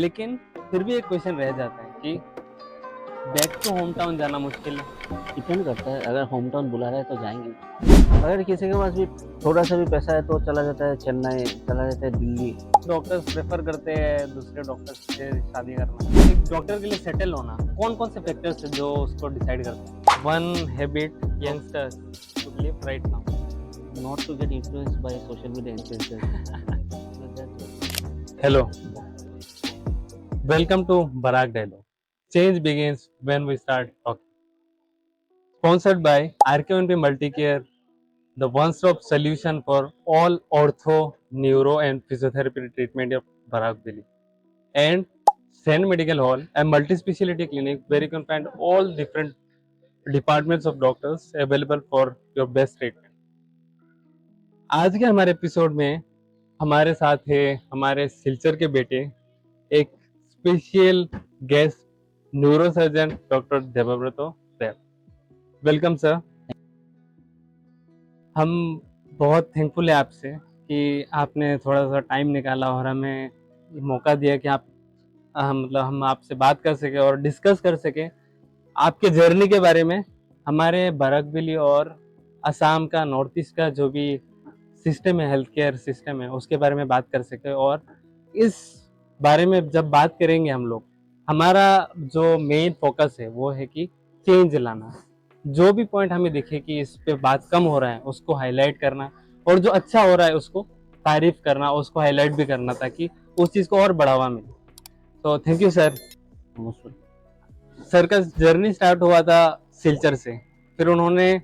लेकिन फिर भी एक क्वेश्चन रह जाता है कि बैक टू होम टाउन जाना मुश्किल है। डिपेंड करता है, अगर होम टाउन बुला रहा है तो जाएँगे। अगर किसी के पास भी थोड़ा-सा भी पैसा है तो चला जाता है चेन्नई, चला जाता है दिल्ली। डॉक्टर्स प्रेफर करते हैं दूसरे डॉक्टर्स से शादी करना। एक डॉक्टर के लिए सेटल होना कौन कौन से फैक्टर्स है जो उसको डिसाइड करते हैं? One habit youngsters to live right now. Not to get influenced by social media influencers. Hello, welcome to Barak dialogue. Change begins when we start talking. Sponsored by RKNP Multicare, the one-stop solution for all ortho, neuro, and physiotherapy treatment of Barak Delhi. And Sen Medical Hall, a multi-speciality clinic where you can find all different departments of doctors available for your best treatment. आज के हमारे episode में हमारे साथ है हमारे सिलचर के बेटे, एक special guest, neuro surgeon doctor Debabrata Deb. Welcome sir. हम बहुत थैंकफुल है आपसे कि आपने थोड़ा-सा टाइम निकाला और हमें मौका दिया कि आप मतलब हम आपसे बात कर सकें और डिस्कस कर सकें आपके जर्नी के बारे में, हमारे बराक-वैली और असम का, नॉर्थ ईस्ट का जो भी सिस्टम है, हेल्थ केयर सिस्टम है, उसके बारे में बात कर सकें। और इस बारे में जब बात करेंगे हम लोग, हमारा जो मेन फोकस है वो है कि चेंज लाना। जो भी पॉइंट हमें दिखे कि इस पे बात कम हो रहा है उसको हाईलाइट करना, और जो अच्छा हो रहा है उसको तारीफ करना, उसको हाईलाइट भी करना ताकि उस चीज़ को और बढ़ावा मिले। तो थैंक यू सर। सर का जर्नी स्टार्ट हुआ था सिलचर से, फिर उन्होंने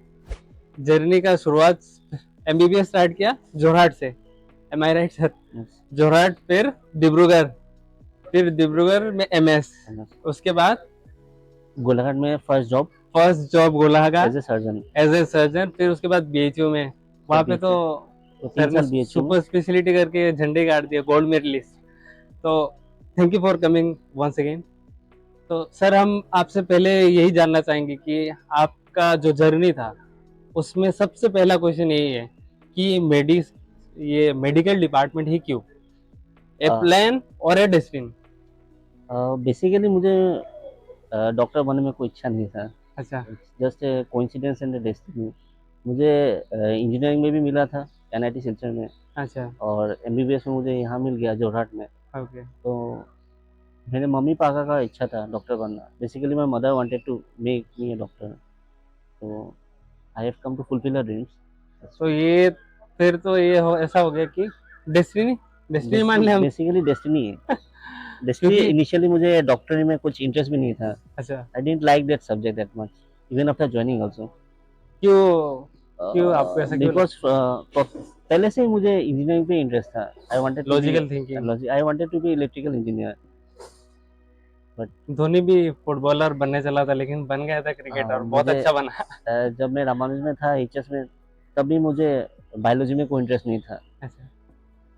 जर्नी का शुरुआत एमबीबीएस स्टार्ट किया जोरहाट से। एम आई राइट सर? जोरहाट, फिर डिब्रूगढ़, फिर डिब्रूगढ़ में एमएस, उसके बाद गोलाघाट में first job Golaghat surgeon. As a surgeon, फिर उसके बाद बीएचयू में। वहाँ पे तो सर ने सुपर स्पेशलिटी करके झंडे गाड़ दिया, गोल्ड मेडलिस्ट। तो thank you for coming once again. तो सर हम आपसे पहले यही जानना चाहेंगे कि आपका जो जर्नी था उसमें सबसे पहला क्वेश्चन यही है कि ये मेडिकल डिपार्टमेंट ही क्यों? ए प्लान और ए डेस्टिनी? बेसिकली मुझे डॉक्टर बनने में कोई इच्छा नहीं था। अच्छा। Just coincidence and destiny. मुझे इंजीनियरिंग में भी मिला था एनआईटी सिलचर में। अच्छा। और एमबीबीएस में मुझे यहाँ मिल गया जोरहाट में। ओके। तो मेरे मम्मी पापा का इच्छा था डॉक्टर बनना। Basically my mother wanted to make me a doctor. तो I have come to fulfil her dreams. तो ये फिर तो ये ऐसा हो गया कि डेस्टिनी डेस्टिनी मान ले हम। बेसिकली डेस्टिनी है। डेस्टिनी इनिशियली मुझे डॉक्टरी में कुछ इंटरेस्ट भी नहीं था। अच्छा। I didn't like that subject that much even after joining also. क्यों? क्यों आपको ऐसा क्यों बिकॉज पहले से ही मुझे इंजीनियरिंग पे इंटरेस्ट था। I wanted to be logical thinking. I wanted to be electrical engineer. But Dhoni भी फुटबॉलर बनने चला था लेकिन बन गया था क्रिकेटर, बहुत अच्छा बना। जब मैं रामानुज में था एचएस में, तब भी मुझे बायोलॉजी में कोई इंटरेस्ट नहीं था। अच्छा।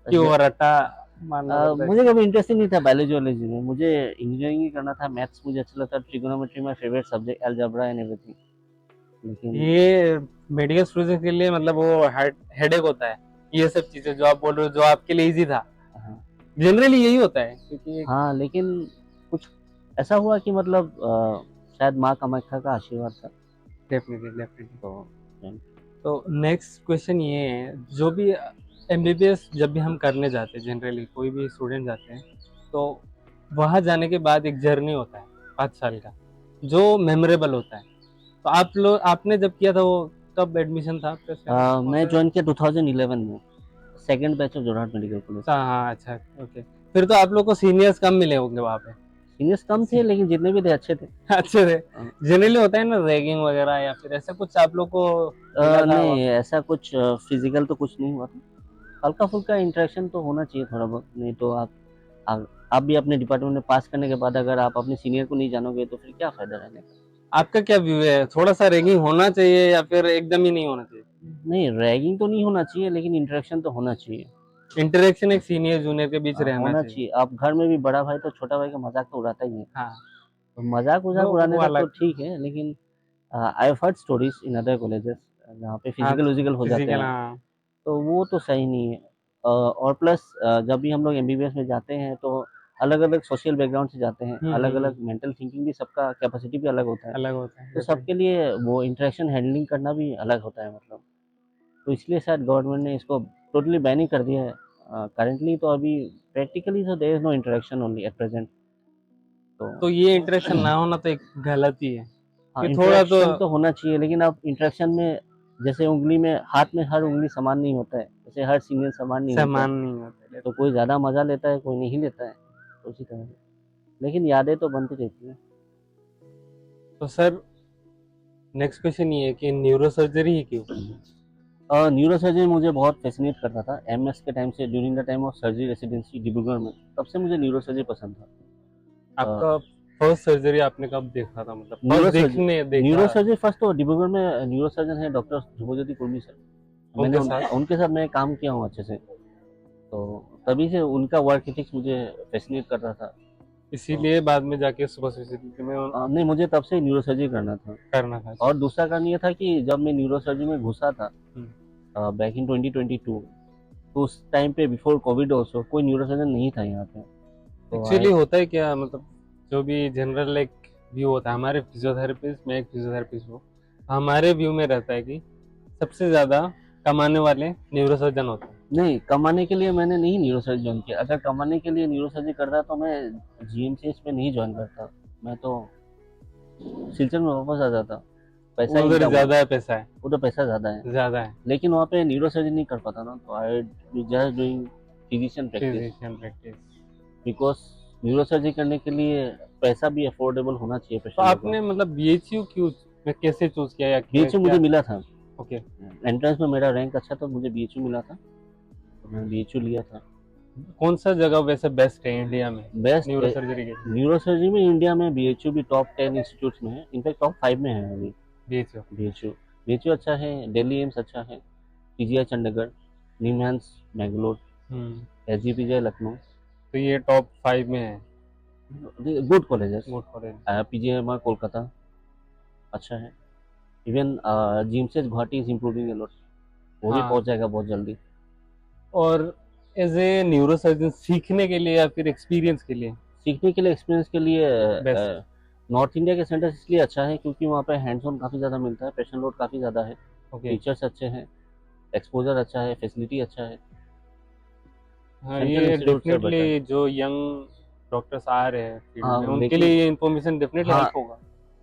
क्यों रट्टा मारना पड़ता है? मुझे कभी इंटरेस्ट ही नहीं था बायोलॉजी वायोलॉजी में। मुझे इंजीनियरिंग ही करना था। मैथ्स मुझे अच्छा लगता था। Trigonometry my favourite subject, algebra and everything. लेकिन ये मेडिकल स्टूडेंट्स के लिए मतलब वो हेडेक होता है, ये सब चीजें जो आप बोल रहे हो जो आपके लिए इजी था। जनरली यही होता है क्योंकि हाँ, लेकिन कुछ ऐसा हुआ कि मतलब शायद माँ कामाख्या का आशीर्वाद था। Definitely definitely. तो नेक्स्ट क्वेश्चन ये है, जो भी एमबीबीएस जब भी हम करने जाते हैं, जनरली कोई भी स्टूडेंट जाते हैं तो वहाँ जाने के बाद एक जर्नी होता है 5 साल का जो मेमोरेबल होता है। तो आपने जब किया था वो कब एडमिशन था आपका? मैं ज्वाइन किया 2011 में, second batch of Jorhat medical college. हाँ अच्छा ओके। फिर तो आप लोग को सीनियर्स कम मिले होंगे वहाँ पे। सीनियर्स कम थे लेकिन जितने भी थे अच्छे थे। अच्छे थे। जनरली होता है ना रैगिंग वगैरह या फिर ऐसा कुछ आप लोग को मिला था? नहीं, ऐसा कुछ फिजिकल तो कुछ नहीं हुआ था। हल्का फुल्का इंटरेक्शन तो होना चाहिए थोड़ा बहुत। नहीं तो आप भी अपने डिपार्टमेंट में पास करने के बाद अगर आप अपने सीनियर को नहीं जानोगे तो फिर क्या फायदा रहने का। आपका क्या व्यू है, थोड़ा सा रैगिंग होना चाहिए या फिर एकदम ही नहीं होना चाहिए? नहीं, रैगिंग तो नहीं होना चाहिए लेकिन इंटरेक्शन तो होना चाहिए। इंटरेक्शन एक सीनियर जूनियर के बीच रहना होना चाहिए। चाहिए। आप घर में भी बड़ा भाई तो छोटा भाई का मजाक तो उड़ाता ही है। हाँ। तो मजाक वो उड़ाने तक तो अलग। ठीक है, लेकिन I have heard stories in other colleges जहाँ पे हाँ फिजिकल विजिकल हो जाते फिजिकल हैं। हाँ। तो वो तो सही नहीं है। और प्लस जब भी हम लोग एमबीबीएस में जाते हैं तो अलग अलग सोशल बैकग्राउंड से जाते हैं, अलग हम्म, अलग मेंटल थिंकिंग भी सबका कैपेसिटी भी अलग होता है, अलग होता है तो definitely। सबके लिए वो इंटरेक्शन हैंडलिंग करना भी अलग होता है मतलब। तो इसलिए शायद गवर्नमेंट ने इसको टोटली बैन ही कर दिया है करेंटली। तो अभी प्रैक्टिकली तो there is no interaction only at present. तो तो ये इंटरेक्शन ना होना तो एक गलत ही है हाँ, कि थोड़ा तो इंटरेक्शन तो होना चाहिए, लेकिन अब इंटरेक्शन में जैसे उंगली में हाथ में हर उंगली समान नहीं होता है, जैसे हर सिग्नल समान नहीं होता है, समान नहीं होता। तो कोई ज़्यादा मज़ा लेता है, कोई नहीं लेता है, तो उसी तरह से। लेकिन यादें तो बनती रहती हैं। तो सर नेक्स्ट क्वेश्चन ये है कि न्यूरो सर्जरी ही क्यों? न्यूरोसर्जरी मुझे बहुत फैसिनेट करता था एमएस के टाइम से, during the time of surgery residency Dibrugarh में, तब से मुझे न्यूरोसर्जरी पसंद था। आपका फर्स्ट सर्जरी आपने कब देखा था, मतलब फर्स्ट न्यूरोसर्जरी देखा न्यूरोसर्जरी फर्स्ट तो डिब्रूगढ़ में न्यूरोसर्जन है डॉक्टर ध्रुवज्योति कुर्मी सर। मैंने उनके साथ? उनके साथ मैं काम किया हूँ अच्छे से, तो तभी से उनका वर्क एथिक्स मुझे फैसिनेट करता था। तो इसीलिए बाद में जाके सुपर स्पेशलिटी में नहीं, मुझे तब से न्यूरोसर्जरी करना था। करना था। और दूसरा कारण ये था कि जब मैं न्यूरोसर्जरी में घुसा था हम्म। बैक इन 2022, तो उस टाइम पे बिफोर कोविड ऑल्सो कोई न्यूरोसर्जन नहीं था यहाँ पे। तो एक्चुअली होता है क्या, मतलब जो भी जनरल एक व्यू होता है, हमारे फिजियोथेरेपिस्ट, मैं एक फिजियोथेरेपिस्ट हूँ, हमारे व्यू में रहता है कि सबसे ज्यादा कमाने वाले न्यूरोसर्जन होते हैं। नहीं, कमाने के लिए मैंने नहीं न्यूरोसर्जरी ज्वाइन किया। अगर कमाने के लिए न्यूरोसर्जरी करता तो मैं जीएमसीएच में नहीं ज्वाइन करता, मैं तो सिलचर में वापस आ जाता। पैसा ही उधर डबल, ज्यादा पैसा है, उधर पैसा ज़्यादा है, ज्यादा है। लेकिन वहाँ पे न्यूरोसर्जरी नहीं कर पाता ना, तो I just doing physician practice. Physician practice. Because neurosurgery करने के लिए पैसा भी अफोर्डेबल होना चाहिए तो पेशेंट को। आपने मतलब बीएचयू क्यों में कैसे चूज किया या बीएचयू क्या? मुझे मिला था, ओके। एंट्रेंस में मेरा रैंक अच्छा था, मुझे बीएचयू मिला था, तो मैंने बीएचयू लिया था। कौन सा जगह वैसे बेस्ट है इंडिया में बेस्ट न्यूरो सर्जरी के? न्यूरोसर्जरी में इंडिया में बीएचयू भी टॉप 10 इंस्टीट्यूट्स में है, इनफैक्ट टॉप 5 में है अभी। बीएचयू। बीएचयू बीएचयू अच्छा है, दिल्ली एम्स अच्छा है, पीजीआई चंडीगढ़, निमहांस मैंगलोर, एसजीपीजीआई लखनऊ, तो ये टॉप 5 में है। Good colleges. Good college. PGI Kolkata अच्छा है। Even GMCH Guwahati is improving a lot, वो भी हाँ। पहुंच जाएगा बहुत जल्दी। और एज ए न्यूरो सर्जन सीखने के लिए या फिर एक्सपीरियंस के लिए सीखने के लिए, एक्सपीरियंस के लिए बेस्ट? नॉर्थ इंडिया के सेंटर्स इसलिए अच्छा है क्योंकि वहाँ पे हैंड्स ऑन काफ़ी ज़्यादा मिलता है, पेशेंट लोड काफ़ी ज़्यादा है, ओके। टीचर्स अच्छे हैं, एक्सपोजर अच्छा है, फैसिलिटी अच्छा है। हाँ, सेंट्रल ये इंस्टीट्यूट से बेटर है। डेफिनेटली जो यंग डॉक्टर्स आ रहे हैं फील्ड हाँ में उनके लेकिन, लिए ये इन्फॉर्मेशन डेफिनेटली हाँ हेल्प होगा।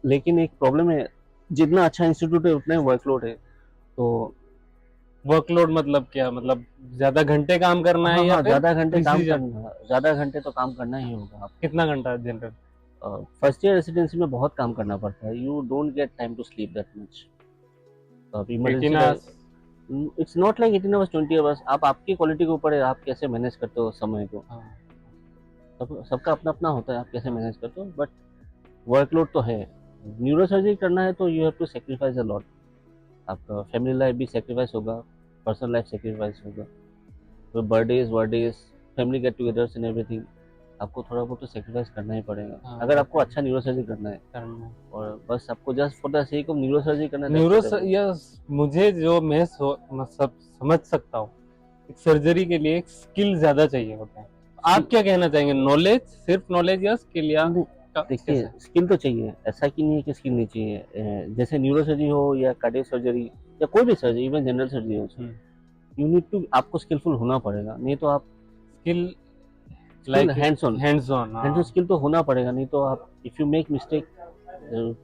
लेकिन एक प्रॉब्लम है, जितना अच्छा इंस्टीट्यूट है उतना ही वर्कलोड है। तो वर्कलोड मतलब क्या, मतलब ज्यादा घंटे काम करना है हाँ या हाँ, फिर ज़्यादा घंटे काम प्रिसीजन? करना, ज़्यादा घंटे तो काम करना ही होगा कितना घंटा जनरल? आपको। फर्स्ट ईयर रेसिडेंसी में बहुत काम करना पड़ता है, you don't get time to sleep that much. तो अब 18 emergency, hours? It's not like 18 hours 20 hours, आप आपकी क्वालिटी के ऊपर है, आप कैसे मैनेज करते हो समय को। हाँ। सबका अपना अपना होता है, आप कैसे मैनेज करते हो, बट वर्कलोड तो है। न्यूरो सर्जरी करना है तो you have to sacrifice a lot, आपका फैमिली लाइफ भी सेक्रीफाइस होगा, पर्सनल लाइफ सेक्रीफाइस होगा, तो birthdays family get togethers and everything, आपको थोड़ा बहुत तो सेक्रीफाइस करना ही पड़ेगा हाँ, अगर आपको अच्छा न्यूरो सर्जरी करना है। करना है। और बस आपको just for the sake of neuro surgery करना है, न्यूरो that's it। यस, मुझे जो मैं सब समझ सकता हूँ, एक सर्जरी के लिए एक स्किल ज्यादा चाहिए होता है। आप क्या कहना चाहेंगे, नॉलेज, सिर्फ नॉलेज या स्किल या नहीं, देखिए कैसे? स्किल तो चाहिए, ऐसा कि नहीं है कि स्किल नहीं चाहिए। जैसे न्यूरो सर्जरी हो या कार्डियो सर्जरी या कोई भी सर्जरी, इवन जनरल सर्जरी हो, यू नीड टू, आपको स्किलफुल होना पड़ेगा, नहीं तो आप skill skill like hands on, hands on. Hands on skill तो होना पड़ेगा, नहीं तो आप if you make mistake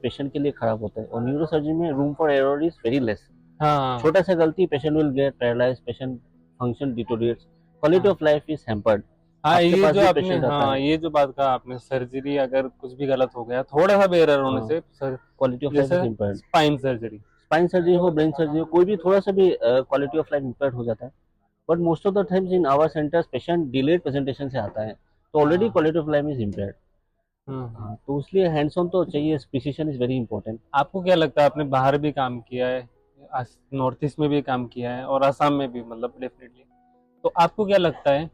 patient के लिए खराब होता है। और न्यूरो सर्जरी में room for error is very less, हाँ छोटा सा गलती patient will get paralyse, patient function डिटोरिएट्स, quality हाँ ऑफ लाइफ इज हैम्पर्ड। हाँ, आपके ये पास जो भी आपने, पेशेंट आता हाँ है, ये जो बात कहा आपने, सर्जरी अगर कुछ भी गलत हो गया, थोड़ा सा भी एरर होने हाँ, से क्वालिटी ऑफ लाइफ इज जैसे impaired. Spine surgery. Spine surgery हो, ब्रेन सर्जरी हो, कोई भी थोड़ा सा भी क्वालिटी ऑफ लाइफ इम्पेयर्ड हो जाता है। But most of the times in our centres patient delayed presentation से आता है, तो ऑलरेडी हाँ। Quality of life is impaired. हाँ, तो इसलिए हैंड्स ऑन तो चाहिए, प्रिसिशन इज वेरी इंपॉर्टेंट। आपको क्या लगता है, आपने बाहर भी काम किया है, नॉर्थ ईस्ट में भी काम किया है और असम में भी, मतलब डेफिनेटली, तो आपको क्या लगता है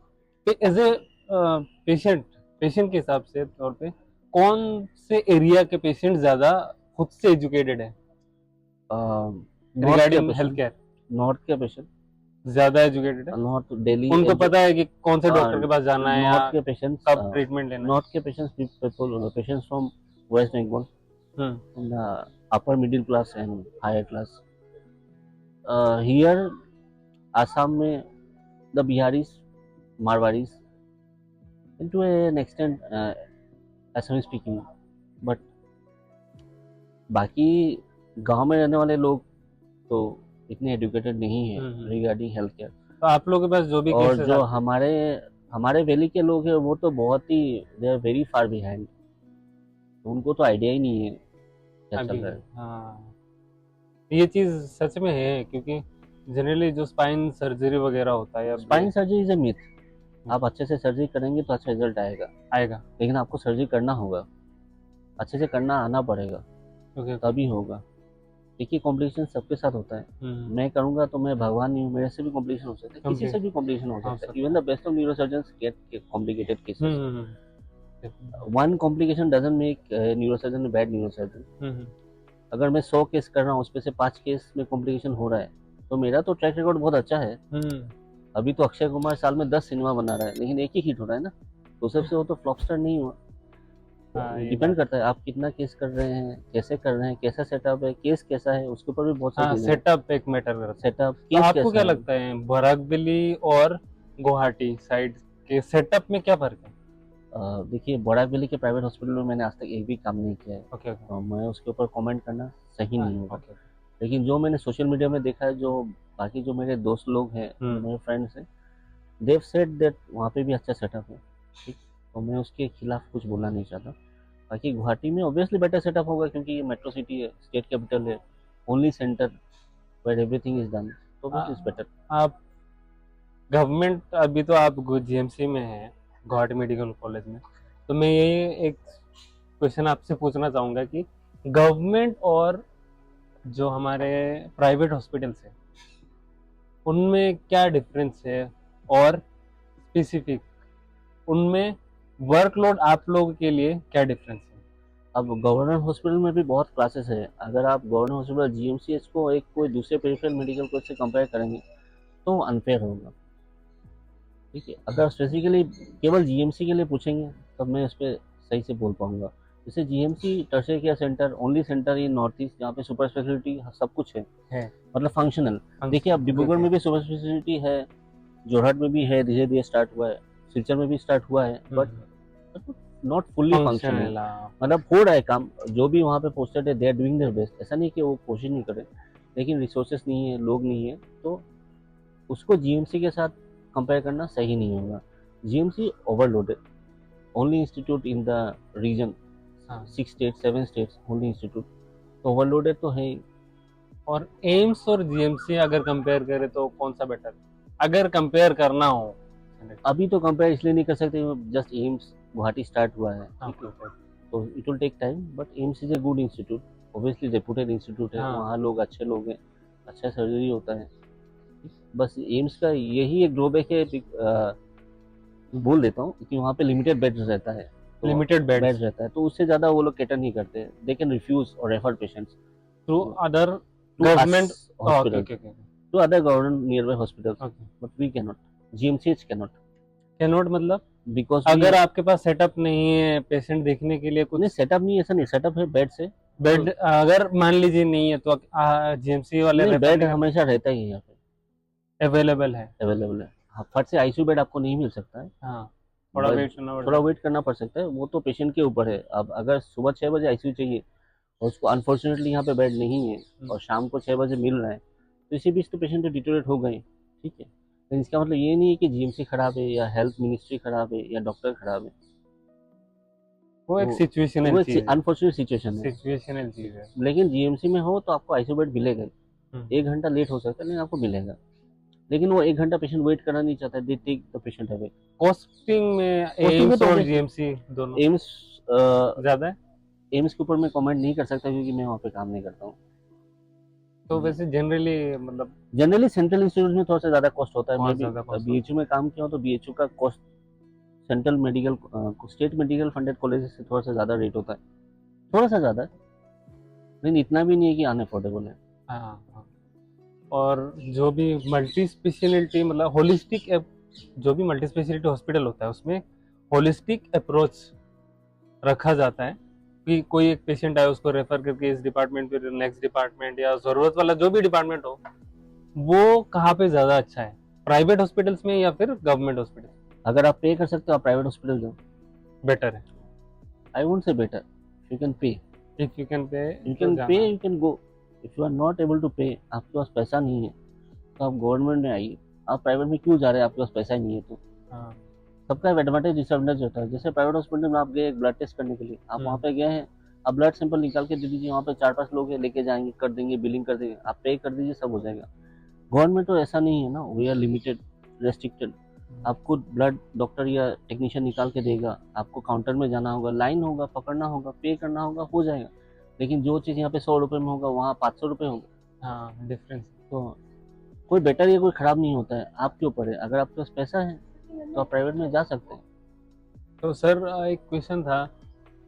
कि एज ए पेशेंट, पेशेंट के हिसाब से तौर पे कौन से एरिया के पेशेंट ज्यादा खुद से एजुकेटेड है नॉर्थ के regarding health patient, care? North के पेशेंट ज्यादा एजुकेटेड है, नॉर्थ दिल्ली उनको पता है कि कौन से डॉक्टर के पास जाना है या नॉर्थ के पेशेंट्स कब ट्रीटमेंट लेना है। नॉर्थ के patients from West Bengal hmm in the upper middle class and higher class. Here, Assam में the Biharis, Marwaris, and to an extent Assamese speaking, but बाकी गांव में रहने वाले लोग तो इतने एजुकेटेड नहीं है रिगार्डिंग हेल्थ केयर। तो आप लोगों के पास जो भी और केसेस जो हमारे हमारे वैली के लोग हैं वो तो बहुत ही they are very far behind, उनको तो आइडिया ही नहीं है क्या चल अभी, रहा है। हाँ ये चीज सच में है, क्योंकि जनरली जो स्पाइन सर्जरी वगैरह होता है या spine surgery is a myth, आप अच्छे से सर्जरी करेंगे तो अच्छा रिजल्ट आएगा, आएगा। लेकिन आपको सर्जरी करना होगा, अच्छे से करना आना पड़ेगा, ओके तभी होगा। देखिए कॉम्प्लिकेशन सबके साथ होता है, मैं करूंगा तो मैं भगवान नहीं हूँ, मेरे से भी कॉम्प्लिकेशन हो सकता है, किसी से भी कॉम्प्लिकेशन हो सकता है। Even the best of neurosurgeons get complicated cases. One complication doesn't make neurosurgeon a bad neurosurgeon. अगर मैं 100 केस कर रहा हूँ उसमें से 5 केस में कॉम्प्लिकेशन हो रहा है तो मेरा तो ट्रैक रिकॉर्ड बहुत अच्छा है। अभी तो अक्षय कुमार साल में 10 सिनेमा बना रहा है लेकिन एक ही हिट हो रहा है ना, तो सबसे वो तो फ्लॉप स्टार नहीं हुआ। डिपेंड करता है आप कितना केस कर रहे हैं, कैसे कर रहे हैं, कैसा सेटअप है, केस कैसा है, उसके ऊपर भी बहुत सारी चीजें हैं। सेटअप एक मैटर करता है। सेटअप तो केस आपको कैसा क्या है। लगता है बराकबेली और गुवाहाटी साइड के सेटअप में क्या फर्क है? देखिए बराकबेली के प्राइवेट हॉस्पिटल में मैंने आज तक एक भी काम नहीं किया है, ओके तो मैं उसके ऊपर कमेंट करना सही नहीं होगा। ओके लेकिन जो मैंने सोशल मीडिया में देखा है, जो बाकी जो मेरे दोस्त लोग हैं, जो मेरे फ्रेंड्स हैं, देव सेड दैट वहाँ पे भी अच्छा सेटअप है, ठीक। तो मैं उसके खिलाफ कुछ बोलना नहीं चाहता। बाकी गुवाहाटी में ऑब्वियसली बेटर सेटअप होगा क्योंकि ये मेट्रो सिटी है, स्टेट कैपिटल है, only centre where everything is done, तो ऑब्वियसली इज बेटर। आप गवर्नमेंट, अभी तो आप जीएमसी में हैं, गुवाहाटी मेडिकल कॉलेज में, तो मैं ये एक क्वेश्चन आपसे पूछना चाहूँगा कि गवर्नमेंट और जो हमारे प्राइवेट हॉस्पिटल्स हैं उनमें क्या डिफरेंस है, और स्पेसिफिक उनमें वर्कलोड आप लोगों के लिए क्या डिफरेंस है? अब गवर्नमेंट हॉस्पिटल में भी बहुत क्लासेस है। अगर आप गवर्नमेंट हॉस्पिटल जीएमसीएच को एक कोई दूसरे पेरिफेरल मेडिकल कॉलेज से कंपेयर करेंगे तो अनफेयर होगा, ठीक है। अगर स्पेसिफिकली केवल जीएमसी के लिए पूछेंगे तब मैं उस पर सही से बोल पाऊंगा। जैसे GMC tertiary care centre, only centre in North East जहाँ पे सुपर स्पेशलिटी सब कुछ है, मतलब फंक्शनल। देखिए अब डिब्रूगढ़ में भी सुपर स्पेशलिटी है, जोरहाट में भी है, धीरे धीरे स्टार्ट हुआ है, सिलचर में भी स्टार्ट हुआ है, बट नॉट फुल्ली फंक्शनल। मतलब हो रहा है काम, जो भी वहाँ पे पोस्टेड है they are doing their best, ऐसा नहीं कि वो कोशिश नहीं करे, लेकिन रिसोर्सेस नहीं है, लोग नहीं है, तो उसको जीएमसी के साथ कंपेयर करना सही नहीं होगा। GMC overloaded, only institute in the region, 6 states 7 states only institute, तो ओवरलोडेड तो है ही। और एम्स और जीएमसी अगर कंपेयर करें तो कौन सा बेटर, अगर कंपेयर करना हो? अभी तो कंपेयर इसलिए नहीं कर सकते, जस्ट एम्स गुवाहाटी स्टार्ट हुआ है, तो it will take time, but AIIMS is a good institute, obviously reputed institute है, वहाँ लोग अच्छे लोग हैं, अच्छा सर्जरी होता है। बस एम्स का यही एक ड्रॉबैक है, बोल देता हूँ कि वहाँ पे लिमिटेड बेड रहता है, तो लिमिटेड बेड रहता है, तो उससे ज़्यादा वो लोग कैटर नहीं करते, दे कैन रिफ्यूज और refer patients through other government hospital, to other government nearby hospital, but we can not, GMCH can not मतलब बिकॉज अगर आपके पास सेटअप नहीं है पेशेंट देखने के लिए, कुछ नहीं सेटअप नहीं, ऐसा नहीं, सेटअप है बेड से, बेड अगर मान लीजिए नहीं है तो जीएमसी वाले नहीं, बेड हमेशा रहता ही है यहाँ पे, अवेलेबल है। हाँ, फट से आईसीयू बेड आपको नहीं मिल सकता है, थोड़ा वेट करना पड़ सकता है, वो तो पेशेंट के ऊपर है। अब अगर सुबह 6 बजे आईसीयू चाहिए और उसको अनफॉर्चुनेटली यहाँ पे बेड नहीं है और शाम को 6 बजे मिल रहा है, तो इसी बीच तो पेशेंट डिटोरेट हो गए, ठीक है। लेकिन इसका मतलब ये नहीं है कि जीएमसी खराब है या हेल्थ मिनिस्ट्री खराब है या डॉक्टर खराब है, वो एक सिचुएशनल चीज है, अनफॉर्चुनेट सिचुएशनल चीज है। लेकिन जीएमसी में हो तो आपको आईसीयू बेड मिलेगा, 1 घंटा लेट हो सकता है लेकिन आपको मिलेगा, लेकिन वो 1 घंटा पेशेंट वेट करना नहीं चाहता, they take the patient away. Costing में एम्स और जीएमसी दोनों एम्स ज्यादा है, एम्स के ऊपर मैं कमेंट नहीं कर सकता क्योंकि मैं वहाँ पे काम नहीं करता हूँ। तो वैसे जनरली सेंट्रल इंस्टीट्यूट में थोड़ा सा ज्यादा कॉस्ट होता है। मैं भी बीएचयू में काम किया हूँ तो बीएचयू का cost central medical state medical funded college से थोड़ा सा ज्यादा रेट होता है, थोड़ा सा ज्यादा है, लेकिन इतना भी नहीं है कि अनअफोर्डेबल है। और जो भी मल्टी स्पेशलिटी मतलब होलिस्टिक, जो भी मल्टी स्पेशलिटी हॉस्पिटल होता है उसमें होलिस्टिक अप्रोच रखा जाता है कि कोई एक पेशेंट आए उसको रेफर करके इस डिपार्टमेंट फिर नेक्स्ट डिपार्टमेंट या जरूरत वाला जो भी डिपार्टमेंट हो, वो कहाँ पे ज्यादा अच्छा है, प्राइवेट हॉस्पिटल्स में या फिर गवर्नमेंट हॉस्पिटल अगर आप पे कर सकते हो आप प्राइवेट हॉस्पिटल जाओ। बेटर है? I won't say better, you can pay, if you can pay you तो कैन पे, जाना है। You can go. If you are not able to pay, आपके पास पैसा नहीं है तो आप गवर्नमेंट में आइए। आप प्राइवेट में क्यों जा रहे हैं, आपके पास पैसा ही नहीं है तो। हाँ। सबका एडवांटेज डिसएडवांटेज होता है। जैसे प्राइवेट हॉस्पिटल में आप गए एक ब्लड टेस्ट करने के लिए, आप वहाँ पे गए हैं, आप ब्लड सैंपल निकाल के दे दीजिए, वहाँ पे 4-5 लोग हैं लेके जाएंगे, कर देंगे, बिलिंग कर देंगे, आप पे कर दीजिए, सब हो जाएगा। गवर्नमेंट तो ऐसा नहीं है ना, वी आर लिमिटेड, रेस्ट्रिक्टेड। आपको ब्लड डॉक्टर या टेक्नीशियन निकाल के देगा, आपको काउंटर में जाना होगा, लाइन होगा, पकड़ना होगा, पे करना होगा, हो जाएगा। लेकिन जो चीज़ यहाँ पे 100 रुपये में होगा वहाँ 500 रुपये होगा। हाँ डिफरेंस। तो कोई बेटर या कोई ख़राब नहीं होता है, आपके ऊपर है। अगर आपके पास पैसा है तो आप प्राइवेट में जा सकते हैं। तो सर एक क्वेश्चन था,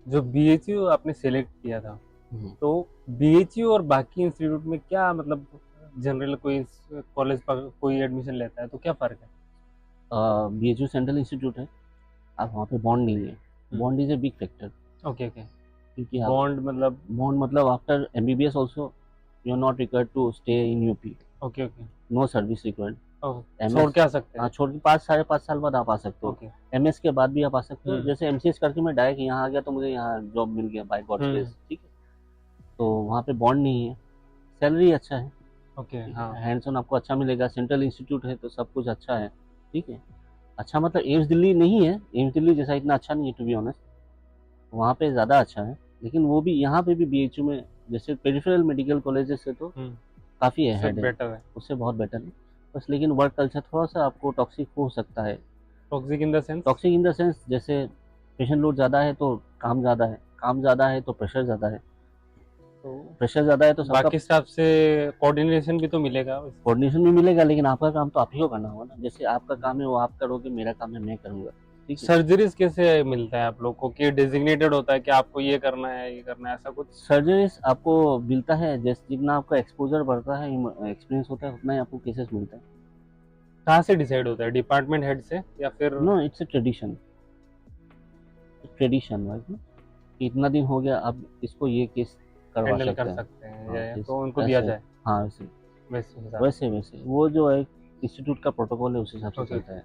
जो बीएचयू आपने सेलेक्ट किया था, तो बीएचयू और बाकी इंस्टीट्यूट में क्या मतलब जनरल कोई कॉलेज पर कोई एडमिशन लेता है तो क्या फ़र्क है? BHU सेंट्रल इंस्टीट्यूट है, आप वहाँ पे बॉन्ड नहीं है। Bond is a big factor, okay okay. क्योंकि आप बॉन्ड मतलब after MBBS also you are not required to stay in UP, okay okay. No service required. छोड़ के आ सकते हैं? छोड़ के 5-5.5 साल बाद आप आ सकते हो। ओके। MS के बाद भी आप आ सकते हो। जैसे MCS करके मैं डायरेक्ट यहाँ आ गया तो मुझे यहाँ जॉब मिल गया बाय गॉड्स ग्रेस, ठीक है। तो वहाँ पे बॉन्ड नहीं है, सैलरी अच्छा है, ओके। हाँ। हैंड्स ऑन आपको अच्छा मिलेगा, सेंट्रल इंस्टीट्यूट है तो सब कुछ अच्छा है, ठीक है। अच्छा मतलब एम्स दिल्ली नहीं है, एम्स दिल्ली जैसा इतना अच्छा नहीं है टू बी ऑनेस्ट, वहाँ पे ज़्यादा अच्छा है। लेकिन वो भी यहाँ पे भी BHU में जैसे पेरिफेरल मेडिकल कॉलेजेस से तो काफ़ी अहेड है, बेटर है। उससे बहुत बेटर है। बस लेकिन वर्क कल्चर थोड़ा सा आपको टॉक्सिक हो सकता है। Toxic in the sense? Toxic in the sense जैसे पेशेंट लोड ज़्यादा है तो काम ज़्यादा है, काम ज़्यादा है तो प्रेशर ज़्यादा है, तो प्रेशर ज़्यादा है तो सबका बाकी स्टाफ से कोऑर्डिनेशन भी तो मिलेगा? कोऑर्डिनेशन भी मिलेगा, लेकिन आपका काम तो आप ही को करना होगा ना। जैसे आपका काम है वो आप करोगे, मेरा काम है मैं करूँगा, ठीक है। सर्जरीज कैसे मिलता है आप लोग को, कि डेजिग्नेटेड होता है कि आपको ये करना है ये करना है, ऐसा कुछ? सर्जरीज आपको मिलता है, जैसे जितना आपका एक्सपोजर बढ़ता है, एक्सपीरियंस होता है, उतना ही आपको केसेस मिलता है। कहाँ से डिसाइड होता है, डिपार्टमेंट हेड से या फिर? No, it's a tradition, tradition wise ना, कि इतना दिन हो गया अब इसको ये केस करवा हैंडल सकते कर हैं। सकते हैं हाँ, तो उनको दिया ऐसे, जाए हाँ वैसे वैसे हिसाब? वैसे वैसे वो जो है इंस्टीट्यूट का प्रोटोकॉल है उस हिसाब से ओके। चलता है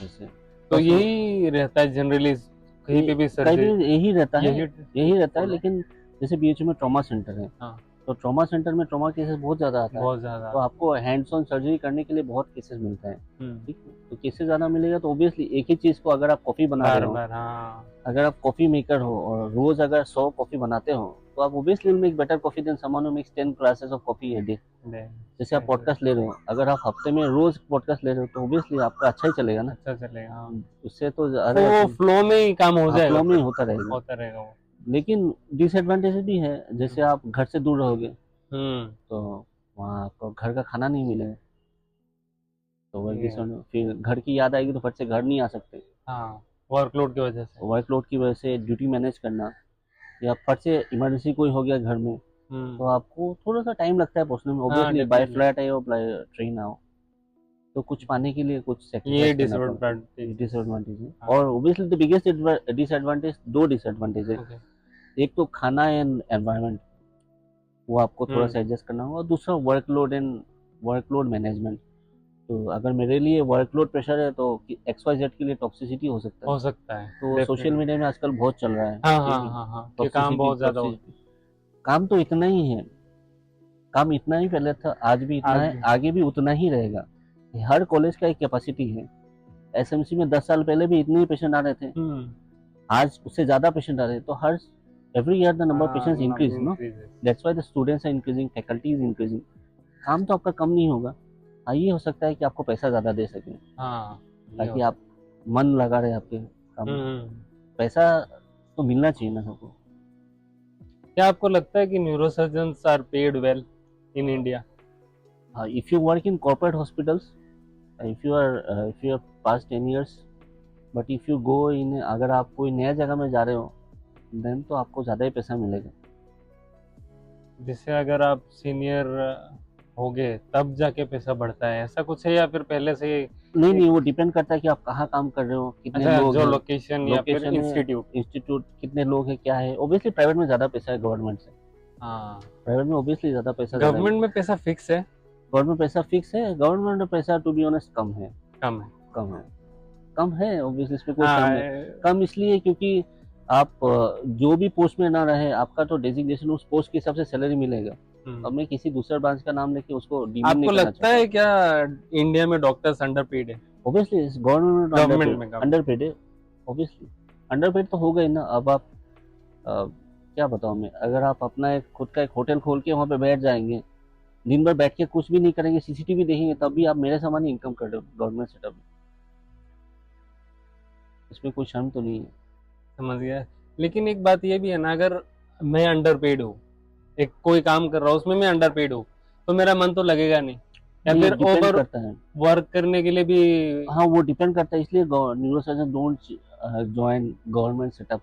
वैसे। तो बस वो यही रहता है जनरली कहीं पे भी कहीं सर्जरी? भी यही रहता है, यही यही रहता है। follow? लेकिन जैसे BHU में ट्रॉमा सेंटर है, हाँ। तो ट्रॉमा सेंटर में ट्रॉमा केसेस बहुत ज़्यादा आता है, बहुत ज्यादा। तो आपको हैंड्स ऑन सर्जरी करने के लिए बहुत केसेस मिलता है, हम्म। ठीक है। तो केसेस ज़्यादा मिलेगा तो ऑब्वियसली एक ही चीज़ को अगर आप कॉफ़ी बना रहे बार हो, बार। हाँ। अगर आप कॉफ़ी मेकर हो और रोज़ अगर 100 कॉफ़ी बनाते हो, तो आप obviously will make better coffee than someone who makes 10 glasses of coffee a day. जैसे आप पॉडकास्ट ले रहे हो, अगर आप हफ्ते में रोज़ पॉडकास्ट ले रहे हो तो ऑब्वियसली आपका अच्छा ही चलेगा ना। अच्छा चलेगा। हाँ। उससे तो वो फ्लो में ही काम हो जाएगा, फ्लो में ही फिर होता रहेगा। होता रहेगा वो। लेकिन डिसएडवांटेज भी है, जैसे आप घर से दूर रहोगे हम्म। तो वहाँ आपको घर का खाना नहीं मिलेगा, तो वही ये है। फिर घर की याद आएगी तो फट से घर नहीं आ सकते। हाँ, वर्कलोड की वजह से। वर्कलोड की वजह से ड्यूटी मैनेज करना, या फट से इमरजेंसी कोई हो गया घर में, तो आपको थोड़ा सा टाइम लगता है पहुँचने में। हाँ ऑब्वियसली बाय डेफिनेटली। फ्लाइट आओ, बाय ट्रेन आओ, तो कुछ पाने के लिए कुछ ये सेक्रीफाइस करना पड़ता है, डिसएडवांटेज। डिसएडवांटेज है। हाँ। और ऑब्वियसली द बिगेस्ट डिसएडवांटेज, दो डिसएडवांटेज है। ओके। एक तो खाना एंड एनवायरनमेंट, वो आपको थोड़ा सा एडजस्ट करना होगा। दूसरा वर्कलोड एंड वर्कलोड मैनेजमेंट। तो अगर मेरे लिए वर्कलोड प्रेशर है तो XYZ के लिए टॉक्सिसिटी हो सकता है। हो सकता है तो सोशल डेफिनेटली। मीडिया में आजकल बहुत चल रहा है, हाँ ठीक हाँ है, हाँ हाँ, कि काम टॉक्सिसिटी बहुत ज्यादा हो। टॉक्सिसिटी। काम तो इतना ही है, काम इतना ही पहले था, आज भी इतना आज है, भी। आगे भी उतना ही रहेगा। हर कॉलेज का एक कैपेसिटी है। SMC में 10 साल पहले भी इतने ही पेशेंट आ रहे थे, आज उससे ज़्यादा पेशेंट आ रहे हैं। तो हर every year the number of patients increase, no, that's why the students are increasing, faculty is increasing. काम तो आपका कम नहीं होगा, हाँ ये हो सकता है कि आपको पैसा ज़्यादा दे सकें, हाँ ताकि आप मन लगा रहे आपके काम में। पैसा तो मिलना चाहिए ना सबको। क्या आपको लगता है कि neurosurgeons are paid well in India? If you work in corporate hospitals, if you are past 10 years, but if you go in, अगर आप कोई नया जगह में जा रहे हो देन तो आपको ज़्यादा ही पैसा मिलेगा। जैसे अगर आप सीनियर हो गए तब जाके पैसा बढ़ता है, ऐसा कुछ है या फिर पहले से ही? नहीं नहीं, वो डिपेंड करता है कि आप कहाँ काम कर रहे हो, कितने अच्छा, लोग जो हैं, लोकेशन या फिर लोकेशन है, इंस्टीट्यूट। इंस्टीट्यूट कितने लोग हैं, क्या है। ऑब्वियसली प्राइवेट में ज़्यादा पैसा है गवर्नमेंट से, हाँ, प्राइवेट में ऑब्वियसली ज़्यादा पैसा ज़्यादा है। गवर्नमेंट में पैसा फिक्स है, गवर्नमेंट में पैसा फिक्स है, गवर्नमेंट में पैसा टू बी ऑनेस्ट कम है, कम है? कम है, कम है, ऑब्वियसली इसमें कोई शर्म हाँ नहीं। कम इसलिए क्योंकि आप जो भी पोस्ट में ना रहे, आपका तो डेजिग्नेशन उस पोस्ट के हिसाब से सैलरी मिलेगा। अब मैं किसी दूसरे ब्रांच का नाम लेके उसको डीमीन नहीं आपको करना लगता चाहता। है क्या इंडिया में डॉक्टर्स अंडरपेड है? ऑब्वियसली गवर्नमेंट गवर्नमेंट में कम? अंडरपेड है, ऑब्वियसली अंडरपेड तो हो गई ना। अब आप क्या बताऊँ मैं, अगर आप अपना एक खुद का एक होटल खोल के वहाँ पे बैठ जाएंगे, दिन भर बैठ के कुछ भी नहीं करेंगे, सीसीटीवी देखेंगे, तब भी आप मेरे समान ही इनकम कर रहे हो गवर्नमेंट सेटअप में। इसमें कोई शर्म तो नहीं है। समझ गया। लेकिन एक बात ये भी है ना, अगर मैं अंडरपेड हूँ, एक कोई काम कर रहा हूँ उसमें मैं अंडरपेड हूँ, तो मेरा मन तो लगेगा नहीं, या नहीं, फिर डिपेंड ओवर करता है। वर्क करने के लिए भी? हाँ, वो डिपेंड करता है, इसलिए neurosurgeon don't join government setup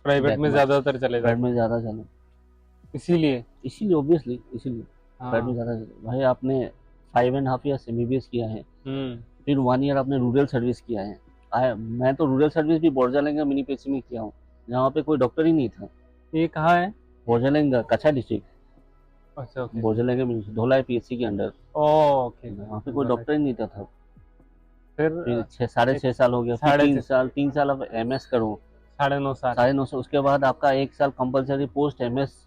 private that में मच। ज्यादातर चले प्राइवेट जाते में हैं, ज़्यादा चले, इसीलिए। इसीलिए ऑब्वियसली, इसीलिए प्राइवेट में हाँ। ज़्यादा चले। भाई आपने 5.5 ईयर्स एमबीबीएस किया है, हम्म। फिर 1 ईयर आपने रूरल सर्विस किया है। मैं तो रूरल सर्विस भी बोरजालैंगा मिनी पीएचसी में किया हूँ, जहाँ पे कोई डॉक्टर ही नहीं था। ये कहाँ है? बोरजालैंगा कच्छा डिस्ट्रिक्ट, अच्छा, ओके। बोरजालैंगा मिनी धोलाई पीएचसी के अंडर, ओके। वहाँ पे कोई डॉक्टर ही नहीं था तब। फिर फिर 6 साढ़े 6 साल हो गया, फिर साढ़े 3 साल अब एमएस करो, 9.5 साल, 9.5 साल। उसके बाद आपका 1 साल कंपलसरी पोस्ट एमएस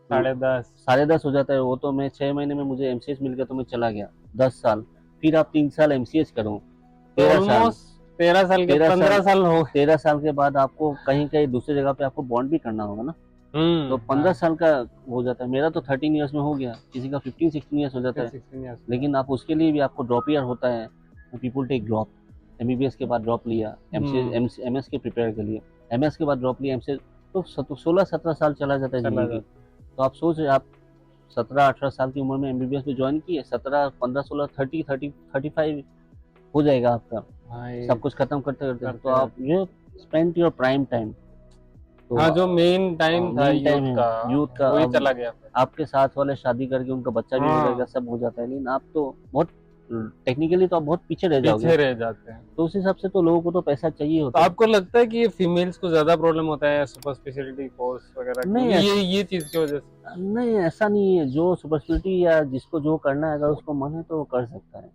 10.5। 10.5 हो जाता है। वो तो मैं 6 महीने में मुझे एमसीएस मिल गया तो मैं चला गया 10 साल। फिर आप 3 साल एमसीएस करो, तो 13 साल। ऑलमोस्ट 13 साल के 13 साल 15 साल हो गए। 13 साल के बाद आपको कहीं कहीं दूसरी जगह पे आपको बॉन्ड भी करना होगा ना, तो 15 साल का हो जाता है। मेरा तो 13 ईयर्स में हो गया, किसी का 15-16 ईयर्स हो जाता है। 16 years। लेकिन आप उसके लिए भी आपको ड्रॉप ईयर होता है, पीपुल टेक ड्रॉप। एमबीबीएस के बाद ड्रॉप लिया, एमएस के प्रिपेयर के लिए, एमएस के बाद ड्रॉप लिया, एमसीएस, तो 16-17 साल चला जाता है चला जिंदगी। तो आप सोच रहे, आप 17-18 साल की उम्र में एमबीबीएस में ज्वाइन किए, 17, 15, 16, 30, 35 हो जाएगा आपका, हाँ, ये सब कुछ खत्म करते करते। करते तो आप ये स्पेंड योर प्राइम टाइम, तो हाँ, जो मेन टाइम था मेन टाइम यूथ है का, यूथ का। वही अब चला गया फिर। आपके साथ वाले शादी करके उनका बच्चा भी हो जाएगा, हाँ, सब हो जाता है, लेकिन आप तो बहुत टेक्निकली तो आप बहुत पीछे रह जाओगे। पीछे रह जाते हैं। तो उस हिसाब से तो लोगों को तो पैसा चाहिए तो होता है। आपको लगता है कि ये फीमेल्स को ज्यादा प्रॉब्लम होता है सुपर स्पेशलिटी कोर्स वगैरह नहीं, ये चीज की वजह से? नहीं ऐसा नहीं है, जो सुपर स्पेशलिटी या जिसको जो करना है, अगर उसको मन है तो वो कर सकता है,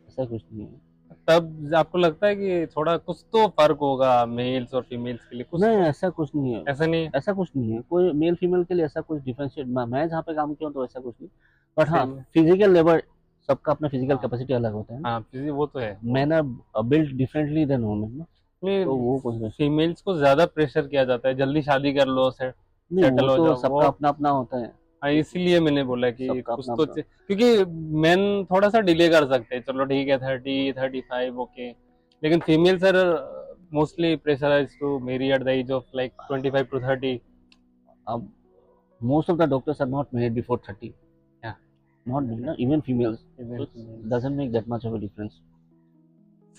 ऐसा कुछ नहीं है। तब आपको लगता है कि थोड़ा कुछ तो फर्क होगा मेल्स और फीमेल्स के लिए, कुछ नहीं, तो? ऐसा कुछ नहीं है, ऐसा नहीं है? ऐसा कुछ नहीं है, कोई मेल फीमेल के लिए ऐसा कुछ डिफरेंशिएट, मैं जहाँ पे काम किया हूँ तो ऐसा कुछ नहीं। बट हाँ, सेम है। फिजिकल लेबर, सबका अपना फिजिकल हाँ, कैपेसिटी अलग होता है ना। हाँ, वो तो है। Man are built differently than women ना, तो वो कुछ नहीं। फीमेल्स को ज्यादा प्रेशर किया जाता है, जल्दी शादी कर लो, नहीं, वो सेटल हो तो जाओ, सबका वो। अपना अपना होता है, हाँ, इसीलिए मैंने बोला कि सबका कुछ अपना तो अपना। क्योंकि मेन थोड़ा सा डिले कर सकते हैं, चलो ठीक है, 30, 35, ओके। लेकिन females are mostly pressurised to marry at the age of like 25 to 30। अब most of the doctors are not married before 30, Yeah, not married, no? Even females, even so it females. doesn't make that much of a difference.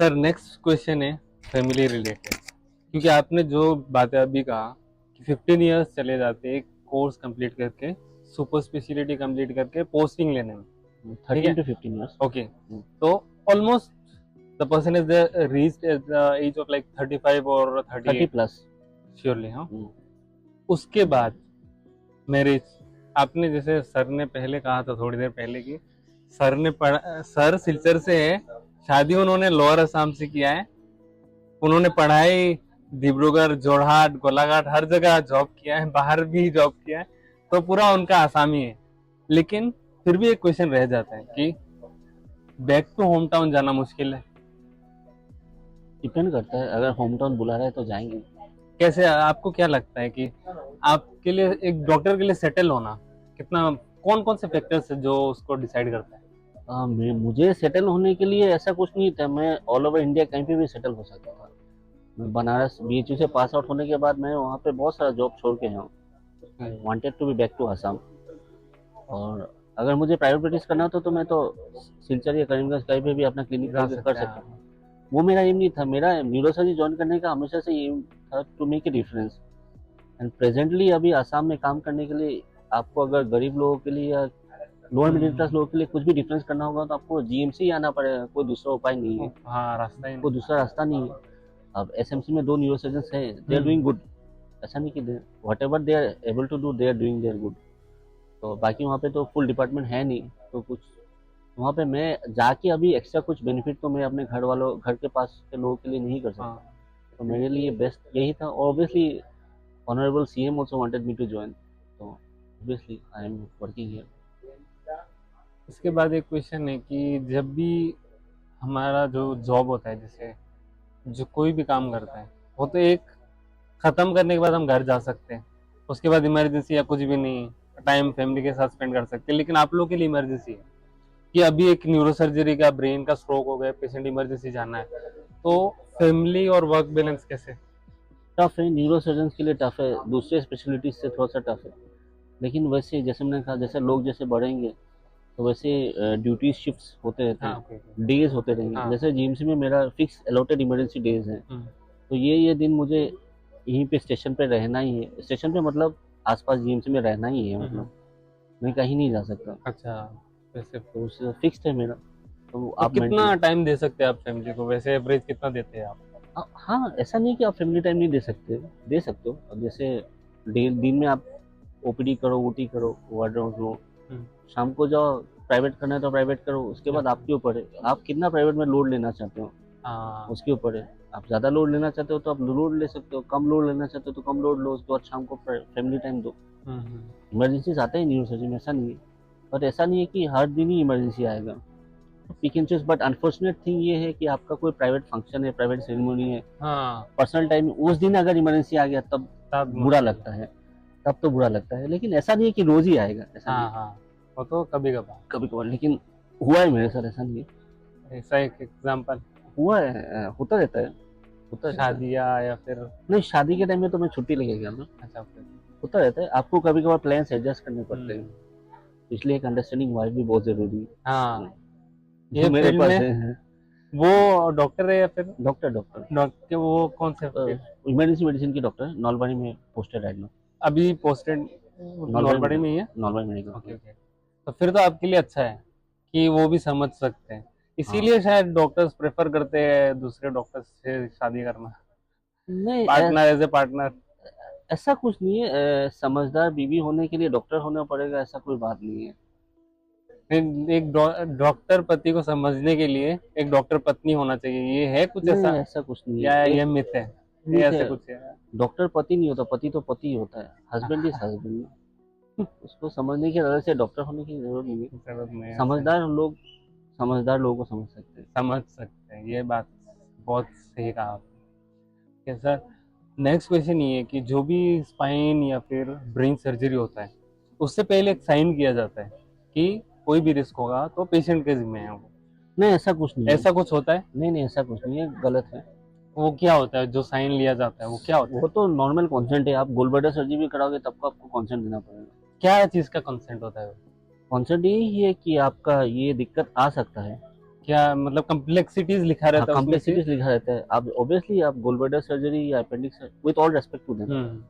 Sir, next question है family related, क्योंकि आपने जो बातें अभी कहा कि 15 years चले जाते हैं एक कोर्स कंप्लीट करके, सुपर स्पेशलिटी कंप्लीट करके पोस्टिंग लेने में, ठीक 13 है? to 15 years. ओके, तो almost the person is reached at the age of like 35 और 30 38, plus. श्योरली। हाँ, हम्म, उसके बाद मैरिज, आपने जैसे सर ने पहले कहा था थोड़ी देर पहले कि सर सिलचर से है, शादी उन्होंने लोअर असम से किया है, उन्होंने पढ़ाई डिब्रूगढ़, जोरहाट, गोलाघाट हर जगह जॉब किया है, बाहर भी जॉब किया है, तो पूरा उनका आसामी है। लेकिन फिर भी एक क्वेश्चन रह जाता है कि बैक टू होम टाउन जाना मुश्किल है। डिपेंड करता है, अगर होम टाउन बुला रहा है तो जाएंगे। कैसे, आपको क्या लगता है कि आपके लिए, एक डॉक्टर के लिए सेटल होना कितना, कौन कौन से फैक्टर्स है जो उसको डिसाइड करता है? मुझे सेटल होने के लिए ऐसा कुछ नहीं था, मैं ऑल ओवर इंडिया कहीं पे भी सेटल हो सकता था। मैं बनारस बीएचयू से पास आउट होने के बाद मैं वहाँ पे बहुत सारा जॉब छोड़ के हूँ, I wanted to be back to Assam. और अगर मुझे प्राइवेट प्रैक्टिस करना होता तो मैं तो सिलचर या करीमगंज कहीं पे भी अपना क्लिनिक जा कर सकते सकता हैं। था। वो मेरा एम नहीं था, मेरा न्यूरोसर्जरी ज्वाइन करने का हमेशा से एम था to make a difference. And presently अभी आसाम में काम करने के लिए आपको अगर गरीब लोगों के लिए या लोअर मिडिल क्लास लोगों के लिए कुछ भी डिफरेंस करना होगा तो आपको जीएमसी आना पड़ेगा, कोई दूसरा उपाय नहीं है, हाँ, रास्ता ही कोई नहीं। दूसरा रास्ता नहीं है। अब एसएमसी में 2 न्यूरो सर्जन्स है, दे आर डूइंग गुड। ऐसा नहीं कि they whatever they are able to do they are doing there good. तो बाकी वहाँ पे तो फुल डिपार्टमेंट है नहीं, तो कुछ वहाँ पे मैं जाके अभी एक्स्ट्रा कुछ बेनिफिट तो मैं अपने घर के पास के लोगों के लिए नहीं कर सकता। हाँ, तो मेरे लिए बेस्ट यही था। Obviously honourable CM also wanted me to join, तो obviously I am working here. इसके बाद एक क्वेश्चन है कि जब भी हमारा जो जॉब होता है, जैसे जो कोई भी काम करता है, वो तो एक खत्म करने के बाद हम घर जा सकते हैं, उसके बाद इमरजेंसी या कुछ भी नहीं, टाइम फैमिली के साथ स्पेंड कर सकते हैं। लेकिन आप लोगों के लिए इमरजेंसी है कि अभी एक न्यूरो सर्जरी का, ब्रेन का स्ट्रोक हो गया, पेशेंट इमरजेंसी जाना है, तो फैमिली और वर्क बैलेंस कैसे? टफ है, न्यूरो सर्जन्स के लिए टफ है, दूसरे स्पेशलिटीज से थोड़ा सा टफ है। लेकिन वैसे जैसे मैंने कहा, जैसे लोग जैसे बढ़ेंगे तो वैसे ड्यूटी शिफ्ट्स होते रहते हाँ, हैं, ओके। डेज होते रहेंगे। हाँ। जैसे जीएमसी में मेरा फिक्स अलॉटेड इमरजेंसी डेज है, तो ये दिन मुझे यहीं पे स्टेशन पे रहना ही है। स्टेशन पे मतलब आसपास जीएमसी में रहना ही है, मतलब मैं कहीं नहीं जा सकता। अच्छा, वैसे तो उससे फिक्स्ड है मेरा, तो तो आप कितना मेंटेन। टाइम दे सकते हैं आप फैमिली को? वैसे एवरेज कितना देते हैं आप? हाँ, ऐसा नहीं कि आप फैमिली टाइम नहीं दे सकते हो। अब जैसे दिन में आप ओपीडी करो, ओटी करो, वार्ड राउंड लो, हम्म, शाम को जाओ, प्राइवेट करना है तो प्राइवेट करो। उसके बाद आपके ऊपर है, आप कितना प्राइवेट में लोड लेना चाहते हो, हाँ। उसके ऊपर है। आप ज़्यादा लोड लेना चाहते हो तो आप लोड ले सकते हो, कम लोड लेना चाहते हो तो कम लोड लो, उसके बाद शाम को फैमिली टाइम दो। हम्म, इमरजेंसीज आते हैं न्यूरो सर्जरी में, ऐसा नहीं है, और ऐसा नहीं है कि हर दिन ही इमरजेंसी आएगा। Pick and choose. But unfortunate thing ये है कि आपका कोई प्राइवेट फंक्शन है, प्राइवेट सेरेमनी है, हाँ, पर्सनल टाइम, उस दिन अगर इमरजेंसी आ गया तब तब बुरा मुश्किल है। लगता है, तब तो बुरा लगता है। लेकिन ऐसा नहीं है कि रोज ही आएगा, ऐसा नहीं हाँ, है, हाँ, वो तो कभी कभार। कभी कभार। लेकिन हुआ है मेरे साथ, ऐसा नहीं है। ऐसा एक एग्जाम्पल, हुआ है, होता रहता है, होता रहता है। शादियाँ या फिर? नहीं, शादी के टाइम में तो मैं छुट्टी लेके गया ना। अच्छा, फिर। होता रहता है, आपको कभी कभार प्लान्स एडजस्ट करने पड़ते हैं, हम्म, इसलिए एक अंडरस्टैंडिंग वाइफ भी बहुत जरूरी है, हाँ, जो ये मेरे फील्ड पास में है। वो डॉक्टर है या फिर? डॉक्टर डॉक्टर डॉक्टर, वो कौन से फील्ड? इमरजेंसी मेडिसिन की डॉक्टर है, नॉलबारी में पोस्टेड है। अभी पोस्टेड नॉलबारी नॉलबाड़ी में ही है? नॉलबारी मेडिकल ओके, कॉलेज। ओके। तो फिर तो आपके लिए अच्छा है कि वो भी समझ सकते हैं, हाँ, इसीलिए शायद डॉक्टर्स प्रेफर करते हैं दूसरे डॉक्टर्स से शादी करना, नहीं पार्टनर, एज ए पार्टनर। ऐसा कुछ नहीं है। समझदार बीवी होने के लिए डॉक्टर होना पड़ेगा, ऐसा कोई बात नहीं है। एक डॉक्टर पति को समझने के लिए एक डॉक्टर पत्नी होना चाहिए, ये है कुछ नहीं, ऐसा? ऐसा कुछ नहीं या है। ये एक मिथ है? ये मिथ ऐसे है, कुछ है? डॉक्टर पति नहीं होता, पति तो पति ही होता है, हस्बैंड इज हस्बैंड। उसको समझने की वजह से डॉक्टर होने की जरूरत नहीं है। जरूरत नहीं है, सही। समझदार लोग समझदार लोगों को समझ सकते हैं। समझ सकते हैं, ये बात बहुत सही कहा आपने। सर, नेक्स्ट क्वेश्चन ये है कि जो भी स्पाइन या फिर ब्रेन सर्जरी होता है, उससे पहले एक साइन किया जाता है कि कोई भी रिस्क होगा तो पेशेंट के जिम्मे है वो। नहीं, ऐसा कुछ नहीं है। ऐसा कुछ होता है? नहीं नहीं, ऐसा कुछ नहीं है, गलत है। वो क्या होता है जो साइन लिया जाता है, वो क्या होता है? वो तो नॉर्मल कॉन्सेंट है। आप गोलब्लैडर सर्जरी भी कराओगे तब को आपको कॉन्सेंट देना पड़ेगा। क्या चीज का कंसेंट होता है वो? कॉन्सेंट यही है कि आपका ये दिक्कत आ सकता है। क्या मतलब कम्प्लेक्सिटीज लिखा हाँ, रहता है उसमें कि? कॉम्प्लेक्सिटीज लिखा रहता है। आप ऑब्वियसली आप गोलब्लैडर सर्जरी या appendix, with all respect to them, hmm,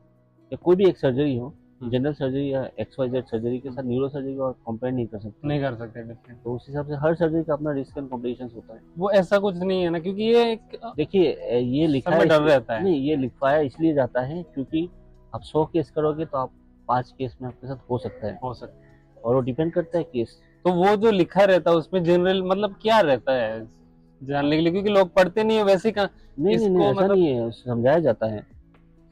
या कोई भी एक सर्जरी हो, हम्म, जनरल सर्जरी या XYZ सर्जरी के साथ न्यूरो सर्जरी को कंपेयर नहीं कर सकते। नहीं कर सकते डिफरेंट। तो उस हिसाब से हर सर्जरी का अपना रिस्क एंड कॉम्प्लिकेशंस होता है। वो ऐसा कुछ नहीं है ना, क्योंकि ये एक देखिए, ये लिखा सब है में डर रहता है। नहीं, ये लिखवाया इसलिए जाता है क्योंकि आप 100 केस करोगे तो आप 5 केस में आपके साथ हो सकता है, हो सकता है। और वो डिपेंड करता है केस। तो वो जो लिखा रहता है उसमें जनरल मतलब क्या रहता है जानने के लिए, क्योंकि लोग पढ़ते नहीं है वैसे का नहीं नहीं नहीं, इसको ऐसा मतलब। नहीं है, समझाया जाता है,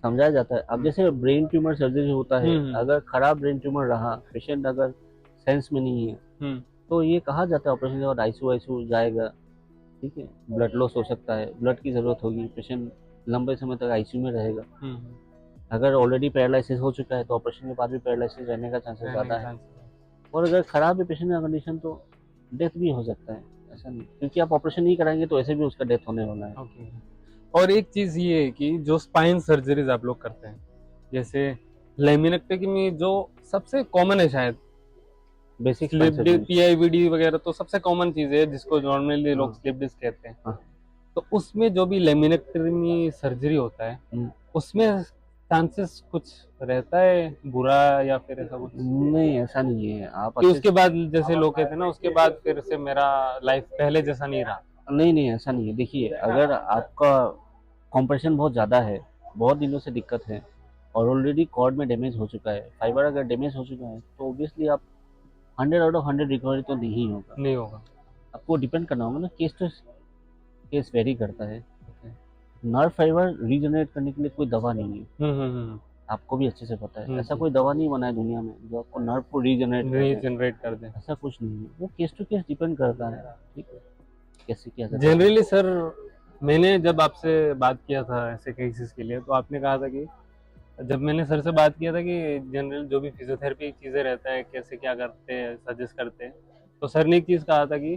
समझाया जाता है। अब जैसे ब्रेन ट्यूमर सर्जरी होता है, हम्म, अगर खराब ब्रेन ट्यूमर रहा, पेशेंट अगर सेंस में नहीं है, हम्म, तो ये कहा जाता है ऑपरेशन के बाद आईसीयू जाएगा, ठीक है, ब्लड लॉस हो सकता है, ब्लड की ज़रूरत होगी, पेशेंट लंबे समय तक आईसीयू में रहेगा। हम्म, अगर ऑलरेडी पैरालिसिस हो चुका है तो ऑपरेशन के बाद भी पैरालिसिस रहने का चांसेस रहने ज़्यादा का है। चांस। और अगर खराब है पेशेंट का कंडीशन तो डेथ भी हो सकता है, ऐसा नहीं, क्योंकि आप ऑपरेशन नहीं कराएंगे तो ऐसे भी उसका डेथ होने वाला है। ओके। और एक चीज ये है कि जो स्पाइन सर्जरीज आप लोग करते हैं, जैसे लेमिनेक्टोमी जो सबसे कॉमन है शायद, basic slip spine disc, surgery. PIVD वगैरह तो सबसे कॉमन चीज है जिसको नॉर्मली लोग हाँ स्लिप डिस्क कहते हैं। हाँ। तो उसमें जो भी लेमिनेक्टोमी सर्जरी होता है, हम्म। उसमें चांसेस कुछ रहता है बुरा या फिर ऐसा कुछ नहीं, ऐसा नहीं है। आप कि अच्छे उसके बाद जैसे लोग कहते हैं ना उसके बाद फिर से मेरा लाइफ पहले जैसा नहीं रहा? नहीं, नहीं, ऐसा नहीं है। देखिए, अगर आपका कॉम्प्रेशन बहुत ज़्यादा है, बहुत दिनों से दिक्कत है और ऑलरेडी कॉर्ड में डैमेज हो चुका है, फाइबर अगर डैमेज हो चुका है, तो ऑब्वियसली आप 100 आउट ऑफ 100 रिकवरी तो नहीं होगा। नहीं होगा। आपको डिपेंड करना होगा ना, केस टू केस वेरी करता है। ओके। नर्व फाइबर रीजनरेट करने के लिए कोई दवा नहीं है, हम्म। आपको भी अच्छे से पता है। ऐसा जी। कोई दवा नहीं बना है दुनिया में जो आपको नर्व को रीजनरेट कर दे, रीजनरेट कर दें। ऐसा कुछ नहीं है। वो केस टू केस डिपेंड करता है, ठीक है, कैसे किया जाता है। जनरली सर मैंने जब आपसे बात किया था ऐसे केसेस के लिए तो आपने कहा था कि जब मैंने सर से बात किया था कि जनरल जो भी फिजियोथेरेपी चीज़ें रहता है कैसे क्या करते हैं सजेस्ट करते हैं तो सर ने एक चीज़ कहा था कि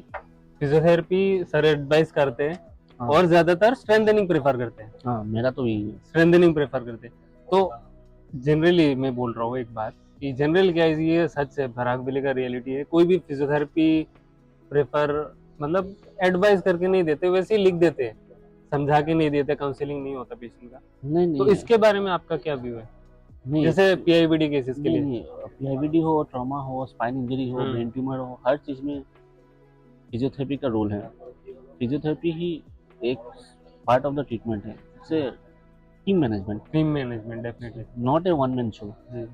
फिजियोथेरेपी सर एडवाइस करते हैं हाँ, और ज़्यादातर स्ट्रेंथनिंग प्रेफर करते हैं। हाँ, मेरा तो यही है। स्ट्रेंथनिंग प्रेफर करते हैं तो जनरली मैं बोल रहा हूँ एक बात कि जनरल क्या है ये सच है भराग बिली का रियलिटी है कोई भी फिजियोथेरेपी प्रेफर मतलब एडवाइस करके नहीं देते वैसे ही लिख देते हैं समझा के नहीं देते काउंसलिंग नहीं होता पेशेंट का। नहीं, तो नहीं, इसके बारे में आपका क्या व्यू है नहीं, जैसे पीआईबीडी केसेस के नहीं, लिए? नहीं, पीआईबीडी हो, ट्रॉमा हो, स्पाइन इंजरी हो, ब्रेन ट्यूमर हो, हर चीज़ में फिजियोथेरेपी का रोल है। फिजियोथेरेपी ही एक पार्ट ऑफ द ट्रीटमेंट है। It's a team management definitely. Not a one man show. जी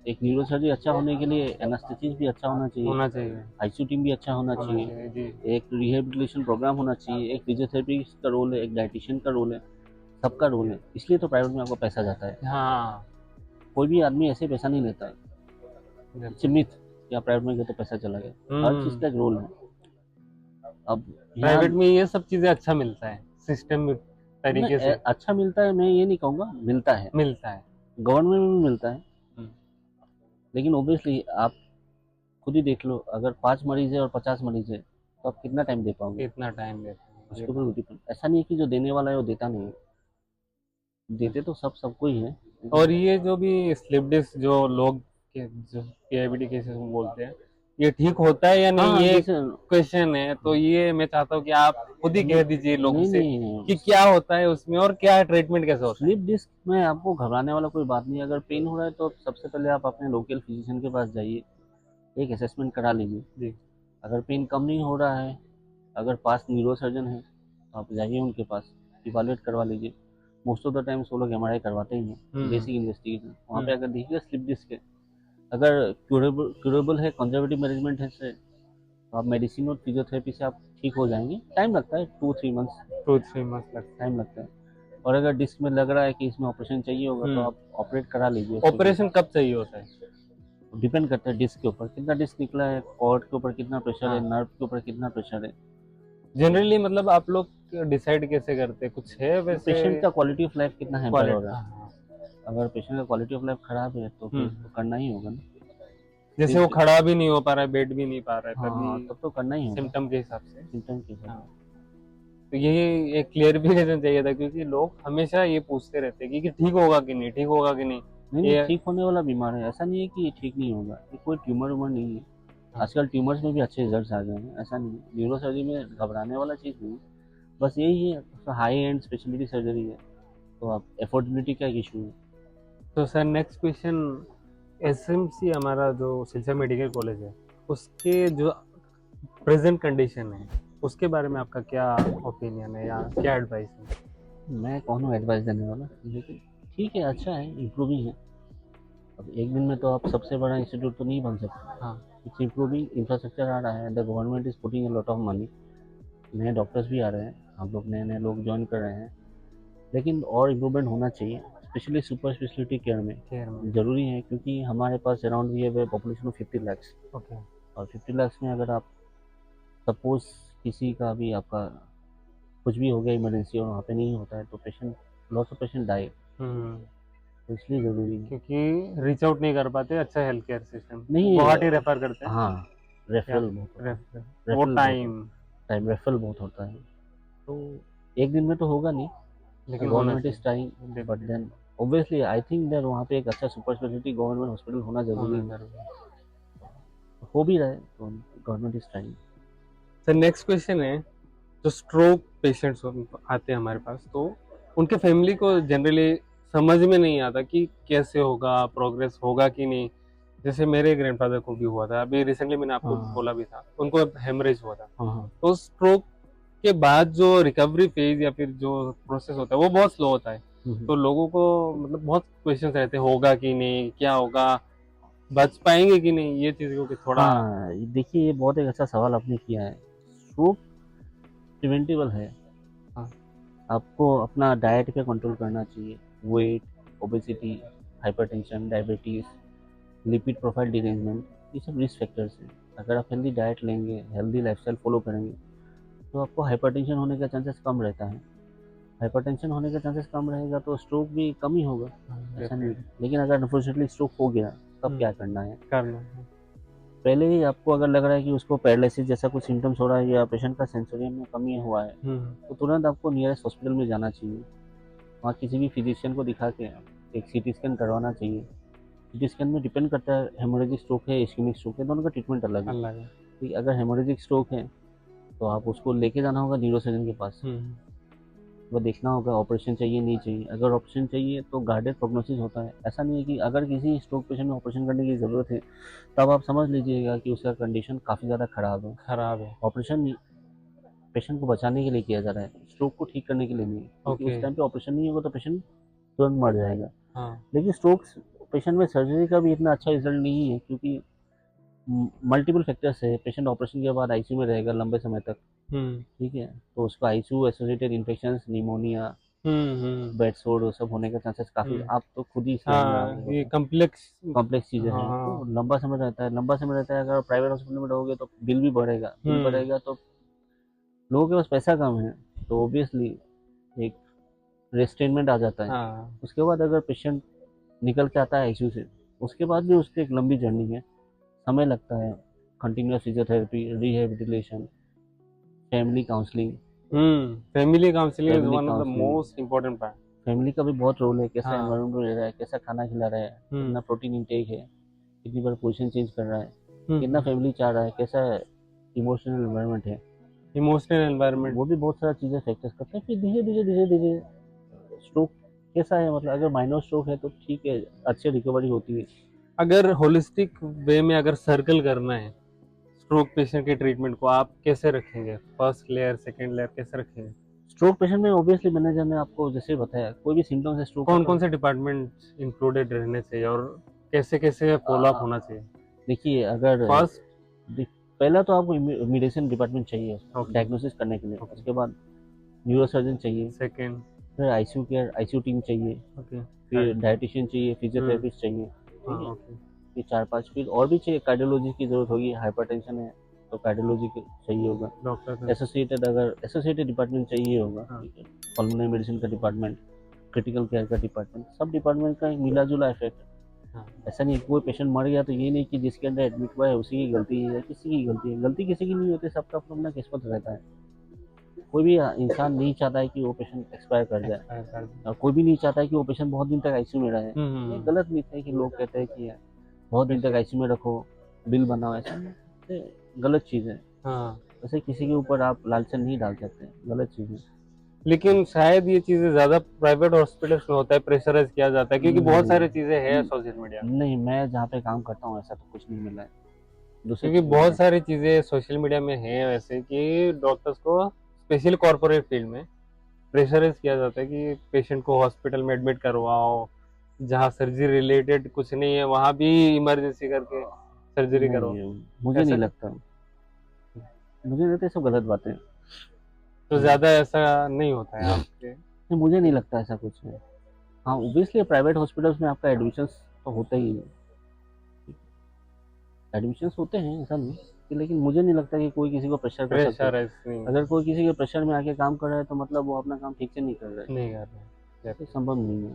एक न्यूरोसर्जरी अच्छा होने के लिए एनास्थेसिस्ट भी अच्छा होना चाहिए, होना चाहिए। आईसीयू टीम भी अच्छा होना चाहिए, जी। एक रिहेबिलिटेशन प्रोग्राम होना चाहिए, एक फिजियोथेरेपी का रोल है, एक डाइटिशियन का रोल है, सबका रोल है। इसलिए तो प्राइवेट में आपको पैसा जाता है। हाँ कोई भी आदमी ऐसे पैसा नहीं लेता है। इट्स मिथ या प्राइवेट में गए तो पैसा चला गया। हर चीज़ का एक रोल है। अब यहाँ प्राइवेट में ये सब चीजें अच्छा मिलता है सिस्टम तरीके से अच्छा मिलता है, मैं ये नहीं कहूँगा, मिलता है। मिलता है। गवर्नमेंट में भी मिलता है, हम्म, लेकिन ऑब्वियसली आप खुद ही देख लो, अगर 5 मरीज है और 50 मरीज है तो आप कितना टाइम दे पाओगे? कितना टाइम देते उसके हैं। ऊपर डिपेंड। ऐसा नहीं है कि जो देने वाला है वो देता नहीं है, देते तो सबको ही है। और ये जो भी स्लिप डिस्क जो लोग के जो पीआईबीडी केसेस में बोलते हैं ये ठीक होता है या नहीं हाँ, ये जैसे क्वेश्चन है तो ये मैं चाहता हूँ कि आप खुद ही कह दीजिए लोगों नहीं, से नहीं, कि क्या होता है उसमें और क्या ट्रीटमेंट कैसे होता है। स्लिप डिस्क में आपको घबराने वाला कोई बात नहीं है। अगर पेन हो रहा है तो सबसे पहले आप अपने लोकल फिजिशियन के पास जाइए, एक असेसमेंट करा लीजिए। जी। अगर पेन कम नहीं हो रहा है, अगर पास न्यूरो सर्जन है तो आप जाइए उनके पास, इवालुएट करवा लीजिए। मोस्ट ऑफ द टाइम्स वो लोग एमआरआई करवाते ही हैं, बेसिक इन्वेस्टिगेशन। वहाँ पे अगर देखिएगा स्लिप डिस्क है, अगर क्यूरेबल है, कंजर्वेटिव मैनेजमेंट है से, तो आप मेडिसिन और फिजियोथेरेपी से आप ठीक हो जाएंगे। टाइम लगता है, 2-3 मंथ्स 2-3 मंथ लगता टाइम लगता है। और अगर डिस्क में लग रहा है कि इसमें ऑपरेशन चाहिए होगा तो आप ऑपरेट करा लीजिए। है। ऑपरेशन कब चाहिए होता है? डिपेंड करता है डिस्क के ऊपर, कितना डिस्क निकला है, कॉर्ड के ऊपर कितना प्रेशर है, हाँ। नर्व के ऊपर कितना प्रेशर है। जनरली मतलब आप लोग डिसाइड कैसे करते हैं कुछ है वैसे? पेशेंट का क्वालिटी ऑफ लाइफ कितना हैम्पर हो रहा है। हाँ। अगर पेशेंट का क्वालिटी ऑफ लाइफ खराब है तो फिर तो करना ही होगा ना। जैसे वो खड़ा भी नहीं हो पा रहा है बैठ भी नहीं पा रहा है हाँ, तभी तब तो करना ही होगा सिम्टम के हिसाब से। सिम्टम के हिसाब हाँ। तो ये एक क्लियरिफिकेशन चाहिए था क्योंकि लोग हमेशा ये पूछते रहते हैं कि ठीक होगा कि नहीं ठीक होगा कि नहीं। से। नहीं, ये ठीक होने वाला बीमार है, ऐसा नहीं है कि ये ठीक नहीं होगा। ये कोई ट्यूमर वूमर नहीं है। हाँ। आजकल ट्यूमर्स में भी अच्छे रिजल्ट आ गए हैं, ऐसा नहीं है। न्यूरो सर्जरी में घबराने वाला चीज़ नहीं है, बस यही है हाई एंड स्पेशलिटी सर्जरी है, तो आप एफोर्डेबिलिटी का इशू है। तो सर नेक्स्ट क्वेश्चन एसएमसी हमारा जो सिलचर मेडिकल कॉलेज है उसके जो प्रेजेंट कंडीशन है उसके बारे में आपका क्या ओपिनियन है या क्या एडवाइस है? मैं कौन हूँ एडवाइस देने वाला, लेकिन ठीक है, अच्छा है, इम्प्रूविंग है। अब एक दिन में तो आप सबसे बड़ा इंस्टीट्यूट तो नहीं बन सकते। हाँ। इट्स इम्प्रूविंग, इंफ्रास्ट्रक्चर आ रहा है, the government is putting a lot of money, नए डॉक्टर्स भी आ रहे हैं, हम लोग नए नए लोग ज्वाइन कर रहे हैं, लेकिन और इम्प्रूवमेंट होना चाहिए, स्पेशली सुपर स्पेशलिटी केयर में ज़रूरी है। क्योंकि हमारे पास around we have a population of 50 lakhs. Okay. और 50 लाख्स में अगर आप सपोज किसी का भी आपका कुछ भी हो गया इमरजेंसी और वहाँ पे नहीं होता है तो patient, loss of patient die, तो इसलिए ज़रूरी है। क्योंकि रीच आउट नहीं कर पाते अच्छा हेल्थ केयर सिस्टम नहीं, गुवाहाटी रेफर करते हैं। हाँ, रेफरल बहुत होता है, वो रेफरल टाइम रेफरल बहुत होता है, तो एक दिन में तो होगा नहीं, लेकिन government is trying, but then obviously I think that वहाँ पे एक अच्छा सुपर स्पेशलिटी गवर्नमेंट हॉस्पिटल होना जरूरी है, हो भी रहा है, तो government is trying. Sir next question है जो स्ट्रोक पेशेंट्स आते हैं हमारे पास तो उनके फैमिली को जनरली समझ में नहीं आता कि कैसे होगा, प्रोग्रेस होगा कि नहीं। जैसे मेरे ग्रैंडफादर को भी हुआ था, अभी रिसेंटली मैंने आपको हाँ बोला भी था, उनको हेमरेज हुआ था। हाँ हाँ तो स्ट्रोक के बाद जो रिकवरी फेज या फिर जो प्रोसेस होता है वो बहुत स्लो होता है। हम्म। तो लोगों को मतलब बहुत क्वेश्चंस रहते हैं, होगा कि नहीं, क्या होगा, बच पाएंगे कि नहीं, ये चीज़ को कि थोड़ा। हाँ देखिए, ये बहुत एक अच्छा सवाल आपने किया है। स्ट्रोक प्रिवेंटेबल है। हाँ। आपको अपना डाइट पे कंट्रोल करना चाहिए। Weight, obesity, hypertension, diabetes, lipid profile derangement, ये सब रिस्क फैक्टर्स हैं। अगर आप हेल्दी डाइट लेंगे, हेल्दी लाइफस्टाइल फॉलो करेंगे, तो आपको हाइपरटेंशन होने का चांसेस कम रहता है। हाइपरटेंशन होने का चांसेस कम रहेगा तो स्ट्रोक भी कम ही होगा, ऐसा नहीं है। लेकिन अगर अनफॉर्चुनेटली स्ट्रोक हो गया, तब क्या करना है? करना है। पहले ही आपको अगर लग रहा है कि उसको पैरालिसिस जैसा कुछ सिम्टम्स हो रहा है या पेशेंट का सेंसोरियम में कमी हुआ है, तो तुरंत आपको नियरेस्ट हॉस्पिटल में जाना चाहिए। वहाँ किसी भी फिजिशियन को दिखा के एक सीटी स्कैन करवाना चाहिए। सीटी स्कैन में डिपेंड करता है हेमोरेजिक स्ट्रोक है, इस्केमिक स्ट्रोक है, दोनों का ट्रीटमेंट अलग है। अलग है। ठीक, अगर हेमोरेजिक स्ट्रोक है तो आप उसको लेके जाना होगा न्यूरोसर्जन के पास। वो देखना होगा ऑपरेशन चाहिए नहीं चाहिए। अगर ऑपरेशन चाहिए तो गार्डेड प्रोग्नोसिस होता है। ऐसा नहीं है कि अगर किसी स्ट्रोक पेशेंट में ऑपरेशन करने की ज़रूरत है, तब आप समझ लीजिएगा कि उसका कंडीशन काफ़ी ज़्यादा ख़राब है। खराब है। ऑपरेशन पेशेंट को बचाने के लिए किया जा रहा है, स्ट्रोक को ठीक करने के लिए नहीं, क्योंकि ओके। उस टाइम पे ऑपरेशन नहीं होगा तो पेशेंट तुरंत मर जाएगा। हाँ। लेकिन स्ट्रोक पेशेंट में सर्जरी का भी इतना अच्छा रिजल्ट नहीं है, क्योंकि मल्टीपल फैक्टर्स है। पेशेंट ऑपरेशन के बाद आईसीयू में रहेगा लंबे समय तक। ठीक है, तो उसको ICU associated infection, pneumonia, bed सोर, वो सब होने का चांसेस काफ़ी, आप तो खुद ही इस लाइन में हाँ, ये आगे, कॉम्प्लेक्स। कॉम्प्लेक्स चीज़ें हाँ हैं, तो हाँ। लंबा समय रहता है। लंबा समय रहता है, अगर प्राइवेट हॉस्पिटल में रहोगे तो बिल भी बढ़ेगा। बिल बढ़ेगा तो लोगों के पास पैसा कम है, तो ऑब्वियसली एक रेस्ट्रेनमेंट आ जाता है। हाँ। उसके बाद अगर पेशेंट निकल के आता है आईसीयू से, उसके बाद भी उसकी एक लंबी जर्नी है, समय लगता है। Continuous physiotherapy, rehabilitation, family counselling. Family counselling is family one of the counselling, most important part. Family का भी बहुत रोल है। कैसा हाँ। एनवायरनमेंट ले रहा है, कैसा खाना खिला रहा है, कितना प्रोटीन इंटेक है, कितनी बार पोजीशन चेंज कर रहा है, कितना फैमिली चाह रहा है, कैसा इमोशनल एनवायरनमेंट है, इमोशनल एनवायरनमेंट। वो भी बहुत सारा चीज़ें फैक्टर्स करते हैं। फिर धीरे धीरे धीरे धीरे स्ट्रोक कैसा है, मतलब अगर माइनर स्ट्रोक है तो ठीक है, अच्छी रिकवरी होती है। अगर होलिस्टिक वे में अगर सर्कल करना है स्ट्रोक पेशेंट के ट्रीटमेंट को, आप कैसे रखेंगे? फर्स्ट लेयर, सेकंड लेयर कैसे रखेंगे? स्ट्रोक पेशेंट में ऑब्वियसली मैंने ने आपको जैसे बताया, कोई भी सिम्टम्स है स्ट्रोक का कौन तो कौन से डिपार्टमेंट इंक्लूडेड रहने चाहिए और कैसे कैसे फॉलो अप होना चाहिए? देखिए, अगर फर्स्ट। पहला तो आपको मेडिसिन डिपार्टमेंट चाहिए ओके। डायग्नोसिस करने के लिए। ओके। उसके बाद न्यूरोसर्जन चाहिए, सेकंड। फिर आईसीयू केयर, आईसीयू टीम चाहिए, ओके। फिर डायटिशियन चाहिए, फिजियोथेरेपिस्ट चाहिए। हाँ। ठीक है, ओके। ये 4-5, फिर और भी चाहिए। कार्डियोलॉजी की ज़रूरत होगी, हाइपरटेंशन है तो कार्डियोलॉजी चाहिए होगा। डॉक्टर। एसोसिएटेड, अगर एसोसिएटेड डिपार्टमेंट चाहिए होगा। हाँ। ठीक है, पल्मोनरी मेडिसिन का डिपार्टमेंट, क्रिटिकल केयर का डिपार्टमेंट, सब डिपार्टमेंट का एक मिला जुला इफेक्ट है। हाँ। ऐसा नहीं कोई पेशेंट मर गया तो ये नहीं कि जिसके अंदर एडमिट हुआ है उसी की गलती है या किसी की गलती है। गलती किसी की नहीं होती, सबका अपना अपना किस्मत रहता है। कोई भी इंसान नहीं चाहता है कि वो पेशेंट एक्सपायर कर जाए, एक्सपायर कर दें। और कोई भी नहीं चाहता है कि वो पेशेंट बहुत दिन तक आईसीयू में रहे। ये हम्म। गलत मिथ है कि लोग कहते हैं कि बहुत दिन तक आईसीयू में रखो, बिल बनाओ, ऐसा नहीं, ये गलत चीज़ है। हाँ। वैसे किसी के ऊपर आप लालच नहीं डाल सकते, गलत चीज़ है। लेकिन शायद ये चीजें ज्यादा प्राइवेट हॉस्पिटल्स में होता है, प्रेशराइज किया जाता है क्योंकि बहुत सारी चीजें हैं नहीं सोशल मीडिया में। नहीं, मैं जहाँ पे काम करता हूँ ऐसा तो कुछ नहीं मिला है। दूसरे क्योंकि चीज़ बहुत है। सारी चीजें सोशल मीडिया में हैं वैसे कि डॉक्टर्स को स्पेशली कॉर्पोरेट फील्ड में प्रेशराइज किया जाता है कि पेशेंट को हॉस्पिटल में एडमिट करवाओ, जहाँ सर्जरी रिलेटेड कुछ नहीं है वहाँ भी इमरजेंसी करके सर्जरी करो। नहीं, मुझे नहीं ऐसा लगता, मुझे लगता है सब गलत बातें हैं। तो ज्यादा ऐसा नहीं होता है आपके? नहीं, मुझे नहीं लगता ऐसा कुछ है। हाँ, ओब्वियसली प्राइवेट हॉस्पिटल्स में आपका एडमिशन्स तो होता ही है, एडमिशन्स होते हैं, ऐसा नहीं लेकिन मुझे नहीं लगता कि कोई किसी को प्रेशर कर सकता है। प्रेशराइज नहीं अगर कोई किसी के प्रेशर में आके काम कर रहा है तो मतलब वो अपना काम ठीक से नहीं कर रहा है, नहीं कर रहे तो संभव नहीं है।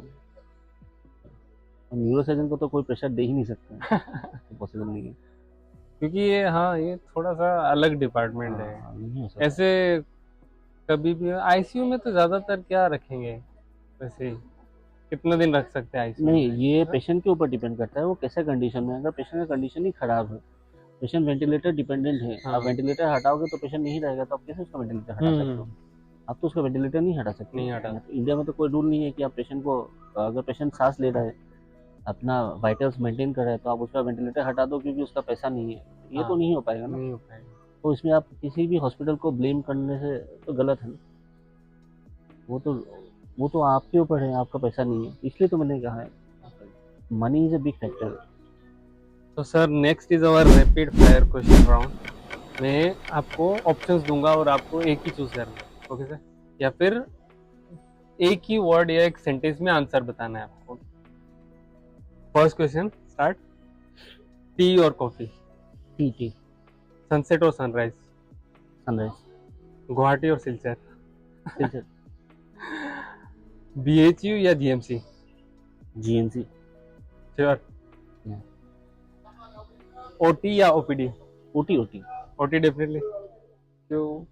और न्यूरो सर्जन को तो कोई प्रेशर दे ही नहीं सकता है, तो पॉसिबल नहीं है। क्योंकि ये, हाँ, ये थोड़ा सा अलग डिपार्टमेंट है। हाँ, नहीं हो सकता। ऐसे कभी भी आईसीयू में तो ज्यादातर क्या रखेंगे वैसे? कितना दिन रख सकते हैं आईसीयू नहीं, में? ये पेशेंट के ऊपर डिपेंड करता है वो कैसे कंडीशन में है। अगर पेशेंट का कंडीशन ही खराब है, पेशेंट वेंटिलेटर डिपेंडेंट है, हाँ। आप वेंटिलेटर हटाओगे तो पेशेंट नहीं रहेगा, तो आप कैसे उसका वेंटिलेटर हटा सकते हो? आप तो उसका वेंटिलेटर नहीं हटा सकते। नहीं हटा। इंडिया में तो कोई रूल नहीं है कि आप पेशेंट को, अगर पेशेंट सांस ले रहा है, अपना वाइटल्स मेंटेन कर रहा है, तो आप उसका वेंटिलेटर हटा दो क्योंकि उसका पैसा नहीं है, ये तो हाँ, नहीं हो पाएगा ना। नहीं हो पाएगा। तो इसमें आप किसी भी हॉस्पिटल को ब्लेम करने से तो गलत है ना। वो तो वो तो आपके ऊपर है, आपका पैसा नहीं है, इसलिए तो मैंने कहा है money is a big factor. तो sir next is our rapid fire question round. मैं आपको ऑप्शंस दूंगा और आपको एक ही चूज करना है, ओके सर? या फिर एक ही वर्ड या एक सेंटेंस में आंसर बताना है आपको। First question start. टी और कॉफी? Tea tea. सनसेट और सनराइज? सनराइज। गुवाहाटी और सिलचर? सिलचर। बीएचयू या GMC? GNC. Sure? Yeah. OT या OPD? OT OT. OT definitely. क्यों?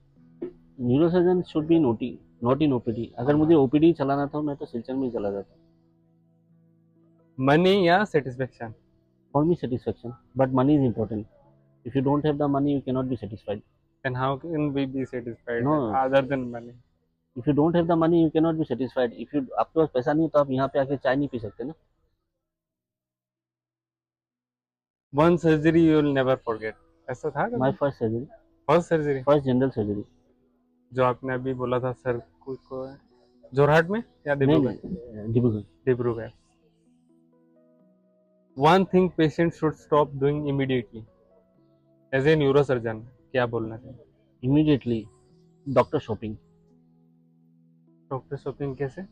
Neurosurgeon should be in OT, not in OPD. अगर मुझे ओपीडी चलाना था मैं तो सिलचर में ही चला जाता। मनी या satisfaction? For me satisfaction, but money is important. If you don't have the money you can not be satisfied. And how can we be satisfied No, other than money? If you don't have the money you can not be satisfied. If you, आपके पास पैसा नहीं है तो आप यहाँ पे आके चाय नहीं पी सकते ना। One surgery you will never forget. ऐसा था माय कभी? First surgery, first surgery first general surgery. जो आपने अभी बोला था सर को है, जोरहाट में या नहीं डिब्रूगढ़? नहीं, Dibrugarh. Dibrugarh. One thing patient should stop doing immediately as a neurosurgeon, क्या बोलना चाहिए? Immediately doctor shopping. Doctor shopping कैसे?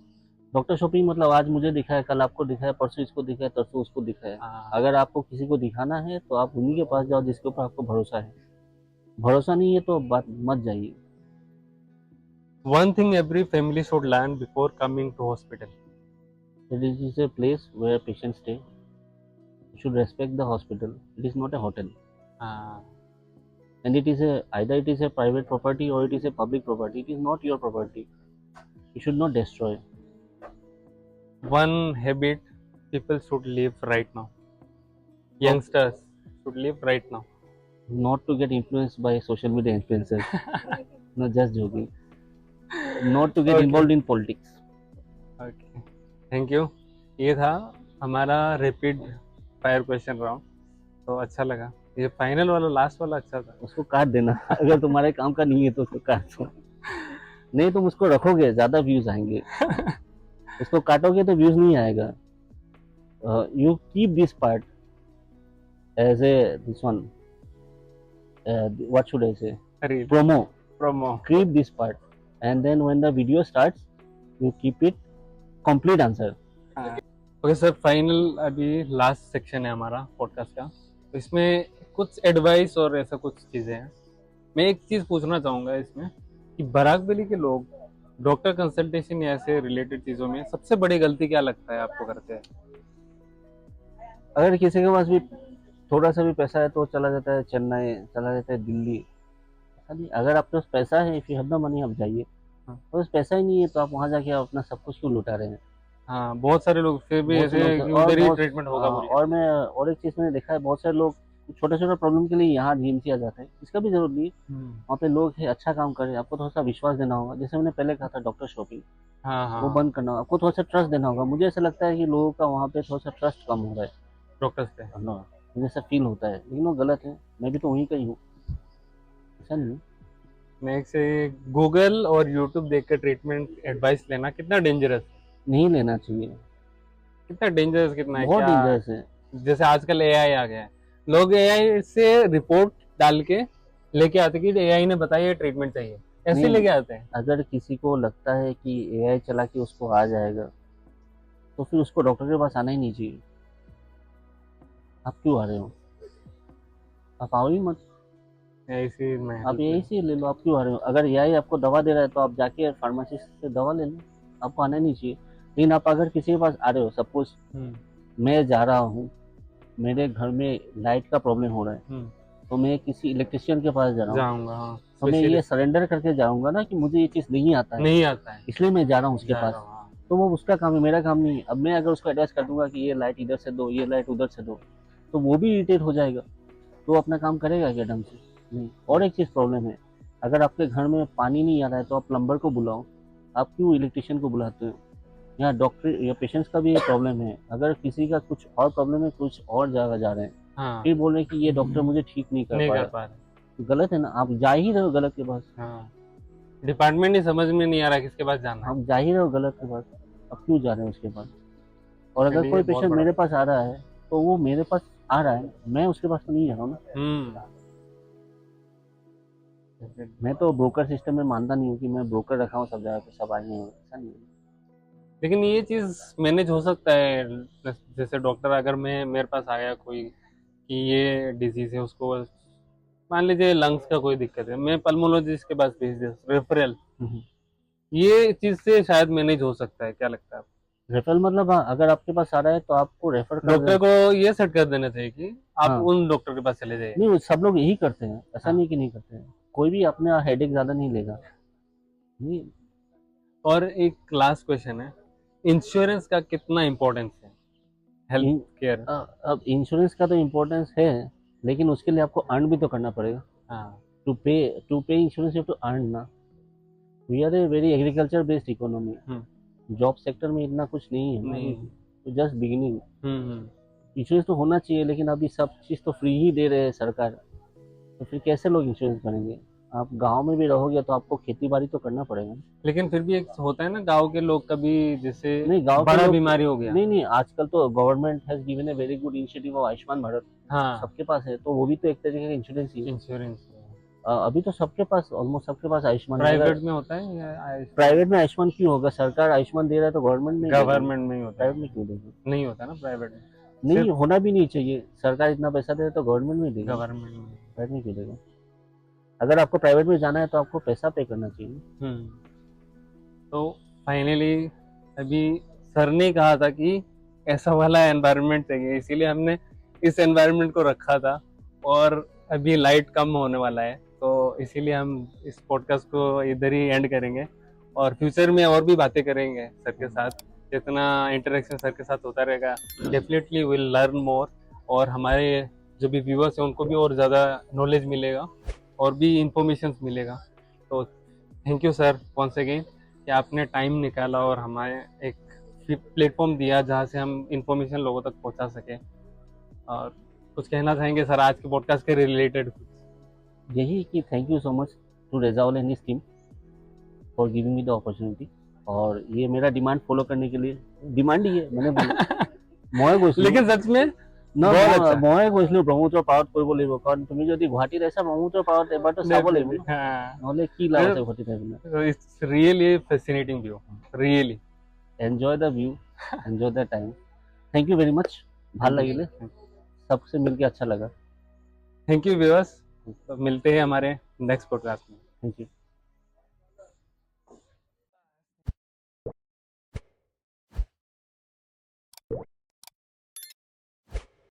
डॉक्टर शॉपिंग मतलब आज मुझे दिखा है, कल आपको दिखा है, परसों इसको दिखा है, तरसों उसको दिखा है। हाँ, अगर आपको किसी को दिखाना है तो आप उन्हीं के पास जाओ जिसके ऊपर आपको भरोसा है। भरोसा नहीं है तो बात मत जाइए। one thing every family should learn before coming to hospital. This is a place where patients stay. You should respect the hospital. It is not a hotel. हाँ, And it is either it is a private property or it is a public property. It is not your property. You should not destroy. one habit people should live right now. Youngsters should live right now. Not to get influenced by social media influencers. No, just joking. Not to get Okay. involved in politics. Okay, thank you. ये था हमारा rapid fire question round. तो अच्छा लगा, ये final वाला last वाला अच्छा था। उसको काट देना अगर तुम्हारे काम का नहीं है तो उसको काट दो। नहीं तुम उसको रखोगे ज्यादा व्यूज आएंगे, उसको काटोगे तो व्यूज नहीं आएगा। You keep this part as a this one, what should I say, अरे promo. Promo. Keep this part and then when the video starts you keep it complete answer. Okay sir, final अभी last section है हमारा podcast का, तो इसमें कुछ advice और ऐसा कुछ चीज़ें हैं। मैं एक चीज़ पूछना चाहूँगा इसमें कि बराक वैली के लोग डॉक्टर कंसल्टेशन या ऐसे रिलेटेड चीज़ों में सबसे बड़ी गलती क्या लगता है आपको करते हैं? अगर किसी के पास भी थोड़ा सा भी पैसा है तो चला जाता है चेन्नई, चला जाता है दिल्ली। ऐसा नहीं, अगर आपके पास पैसा है, if you have the money आप जाइए। हाँ। तो बस पैसा ही नहीं है तो आप वहाँ जाके अपना सब कुछ क्यों लुटा रहे हैं। हाँ, बहुत सारे लोग फिर भी बहुत से ऐसे लोग- कि और उधर ही बहुत- ट्रीटमेंट होगा हाँ, बोल और मैं और एक चीज़ मैंने देखा है, बहुत सारे लोग छोटा छोटा प्रॉब्लम के लिए यहाँ जीएमसी आ जाते हैं। इसका भी जरूरत नहीं, के। वहाँ पे लोग है अच्छा काम कर रहे हैं, आपको थोड़ा सा विश्वास देना होगा। जैसे मैंने पहले कहा था डॉक्टर शॉपिंग, हाँ हाँ, वो बंद करना होगा, आपको थोड़ा सा ट्रस्ट देना होगा। मुझे ऐसा लगता है कि लोगों का वहाँ पे थोड़ा सा ट्रस्ट कम हो रहा है डॉक्टर्स पे। ना, मुझे ऐसा फील होता है, लेकिन वो गलत है। मैं भी तो वहीं का ही हूँ, ऐसा नहीं। नेक्स्ट से गूगल और यूट्यूब देख कर ट्रीटमेंट एडवाइस लेना कितना डेंजरस? नहीं लेना चाहिए, कितना डेंजरस कितना है? बहुत क्या डेंजरस है। जैसे आजकल एआई आ गया है, लोग एआई से रिपोर्ट डाल के लेके आते कि एआई ने बताया ये ट्रीटमेंट चाहिए, ऐसे नहीं। लेके आते हैं। अगर किसी को लगता है कि एआई चला के उसको आ जाएगा तो फिर उसको डॉक्टर के पास आना ही नहीं चाहिए। आप क्यों आ रहे हो, आप आओ ही मत, ऐसे में आप यही से ले लो। आप क्यों आ रहे हो? अगर एआई आपको दवा दे रहा है तो आप जाके फार्मासिस्ट से दवा ले लो, आपको आना नहीं चाहिए। लेकिन आप अगर किसी के पास आ रहे हो, सपोज मैं जा रहा हूँ, मेरे घर में लाइट का प्रॉब्लम हो रहा है, तो मैं किसी इलेक्ट्रिशियन के पास जा रहा हूँ, जाऊंगा। हाँ, तो मैं ये सरेंडर करके जाऊंगा ना कि मुझे ये चीज़ नहीं आता है, नहीं आता है, इसलिए मैं जा रहा हूँ उसके जा पास। रहा हूँ, हाँ। तो वो उसका काम है, मेरा काम नहीं है। अब मैं अगर उसको एडवाइस कर दूंगा कि ये लाइट इधर से दो, ये लाइट उधर से दो, तो वो भी इरिटेट हो जाएगा, तो वो अपना काम करेगा क्या ढंग से? नहीं। और एक चीज़ प्रॉब्लम है, अगर आपके घर में पानी नहीं आ रहा है तो आप प्लम्बर को बुलाओ, आप क्यों इलेक्ट्रिशियन को बुलाते हो? यहाँ डॉक्टर या पेशेंट्स का भी ये प्रॉब्लम है, अगर किसी का कुछ और प्रॉब्लम है, कुछ और जगह जा रहे हैं, हाँ फिर बोल रहे हैं कि ये डॉक्टर मुझे ठीक नहीं कर नहीं पा कर रहा, पा रहे। तो गलत है ना, आप जा ही रहे हो गलत के पास, हाँ डिपार्टमेंट ही समझ में नहीं आ रहा किसके पास जाना है। आप जा ही रहे हो गलत के पास, अब क्यों जा रहे हैं उसके पास? और अगर चलिए कोई बहुत पेशेंट बड़ा। मेरे पास आ रहा है तो वो मेरे पास आ रहा है, मैं उसके पास तो नहीं जा रहा हूँ ना। मैं तो ब्रोकर सिस्टम में मानता नहीं हूँ कि मैं ब्रोकर रखा हूँ सब जगह पे, सब आए हैं, ऐसा नहीं है। लेकिन ये चीज मैनेज हो सकता है, जैसे डॉक्टर अगर मैं मेरे पास आ गया कोई कि ये डिजीज है उसको, मान लीजिए लंग्स का कोई दिक्कत है, मैं पल्मोलॉजिस्ट के पास भेज दिया रेफरल, हम्म। ये चीज से शायद मैनेज हो सकता है, क्या लगता है आपको? रेफरल मतलब हाँ, अगर आपके पास आ रहा है तो आपको रेफर कर डॉक्टर देना। को ये सेट कर देना चाहिए कि आप हाँ, उन डॉक्टर के पास चले जाइए। नहीं वो सब लोग यही करते हैं, ऐसा हाँ नहीं कि नहीं करते हैं, कोई भी अपने हेडेक ज्यादा नहीं लेगा। नहीं, और एक लास्ट क्वेश्चन है, इंश्योरेंस का कितना इम्पोर्टेंस है हेल्थ इन, केयर? अब इंश्योरेंस का तो इम्पोर्टेंस है, लेकिन उसके लिए आपको अर्न भी तो करना पड़ेगा। हाँ to pay insurance you to earn ना। We are a very agriculture based economy, job sector में इतना कुछ नहीं है ना अभी, नहीं। तो जस्ट बिगिनिंग। हम्म। इंश्योरेंस तो होना चाहिए, लेकिन अभी सब चीज़ तो फ्री ही दे रहे हैं सरकार, तो फिर कैसे लोग इंश्योरेंस करेंगे? आप गांव में भी रहोगे तो आपको खेती बाड़ी तो करना पड़ेगा। लेकिन फिर भी एक होता है ना, गांव के लोग कभी जैसे नहीं, गांव के बड़ा लोग बीमारी हो गया। नहीं नहीं, आजकल तो government has given a very good initiative of Ayushman Bharat, हाँ सबके पास है, तो वो भी तो एक तरीके का इंश्योरेंस ही है। इंश्योरेंस अभी तो सबके पास, ऑलमोस्ट सबके पास आयुष्मान है। अगर प्राइवेट में होता है या प्राइवेट में आयुष्मान क्यों होगा? सरकार आयुष्मान दे रहा है तो गवर्नमेंट में ही देगा ना, गवर्नमेंट में ही होता प्राइवेट है? में क्यों देगा? नहीं होता ना प्राइवेट में, नहीं, सिर्फ होना भी नहीं चाहिए, सरकार इतना पैसा दे रहा है तो गवर्नमेंट में ही देगा, गवर्नमेंट में। प्राइवेट में क्यों देगा? अगर आपको प्राइवेट में जाना है तो आपको पैसा पे करना चाहिए। हम्म। तो फाइनली अभी सर ने कहा था कि ऐसा वाला एनवायरनमेंट चाहिए, इसीलिए हमने इस एनवायरनमेंट को रखा था। और अभी लाइट कम होने वाला है, तो इसीलिए हम इस पॉडकास्ट को इधर ही एंड करेंगे, और फ्यूचर में और भी बातें करेंगे सर के साथ। जितना इंटरेक्शन सर के साथ होता रहेगा, डेफिनेटली विल लर्न मोर, और हमारे जो भी व्यूअर्स हैं उनको भी और ज़्यादा नॉलेज मिलेगा और भी इंफॉर्मेशन मिलेगा। तो thank you sir once again कि आपने टाइम निकाला और हमारे एक प्लेटफॉर्म दिया जहाँ से हम इंफॉर्मेशन लोगों तक पहुँचा सके। और कुछ कहना चाहेंगे सर आज के पॉडकास्ट के रिलेटेड? यही कि thank you so much to Rezaul and his team for giving me the opportunity, और ये मेरा डिमांड फॉलो करने के लिए, डिमांड ही है मैंने बोला মই গৈছিলো लेकिन सच में ন बहुत अच्छा। মই গৈছিলো ব্ৰহ্মপুত্ৰ পাৰত কৰিব লাগিব, কাৰণ তুমি যদি গুৱাহাটীত আছা ব্ৰহ্মপুত্ৰ পাৰত এবাৰতো চাব লাগিব ন, हाँ নহ'লে কি লাভ আছে গুৱাহাটীত থাকি পিনে। It's really fascinating view, really. Enjoy the view, enjoy the time. Thank you very much, ভাল লাগিলে, सबसे मिलके अच्छा लगा। थैंक यू व्यूअर्स, मिलते हैं हमारे नेक्स्ट पॉडकास्ट में। Thank you.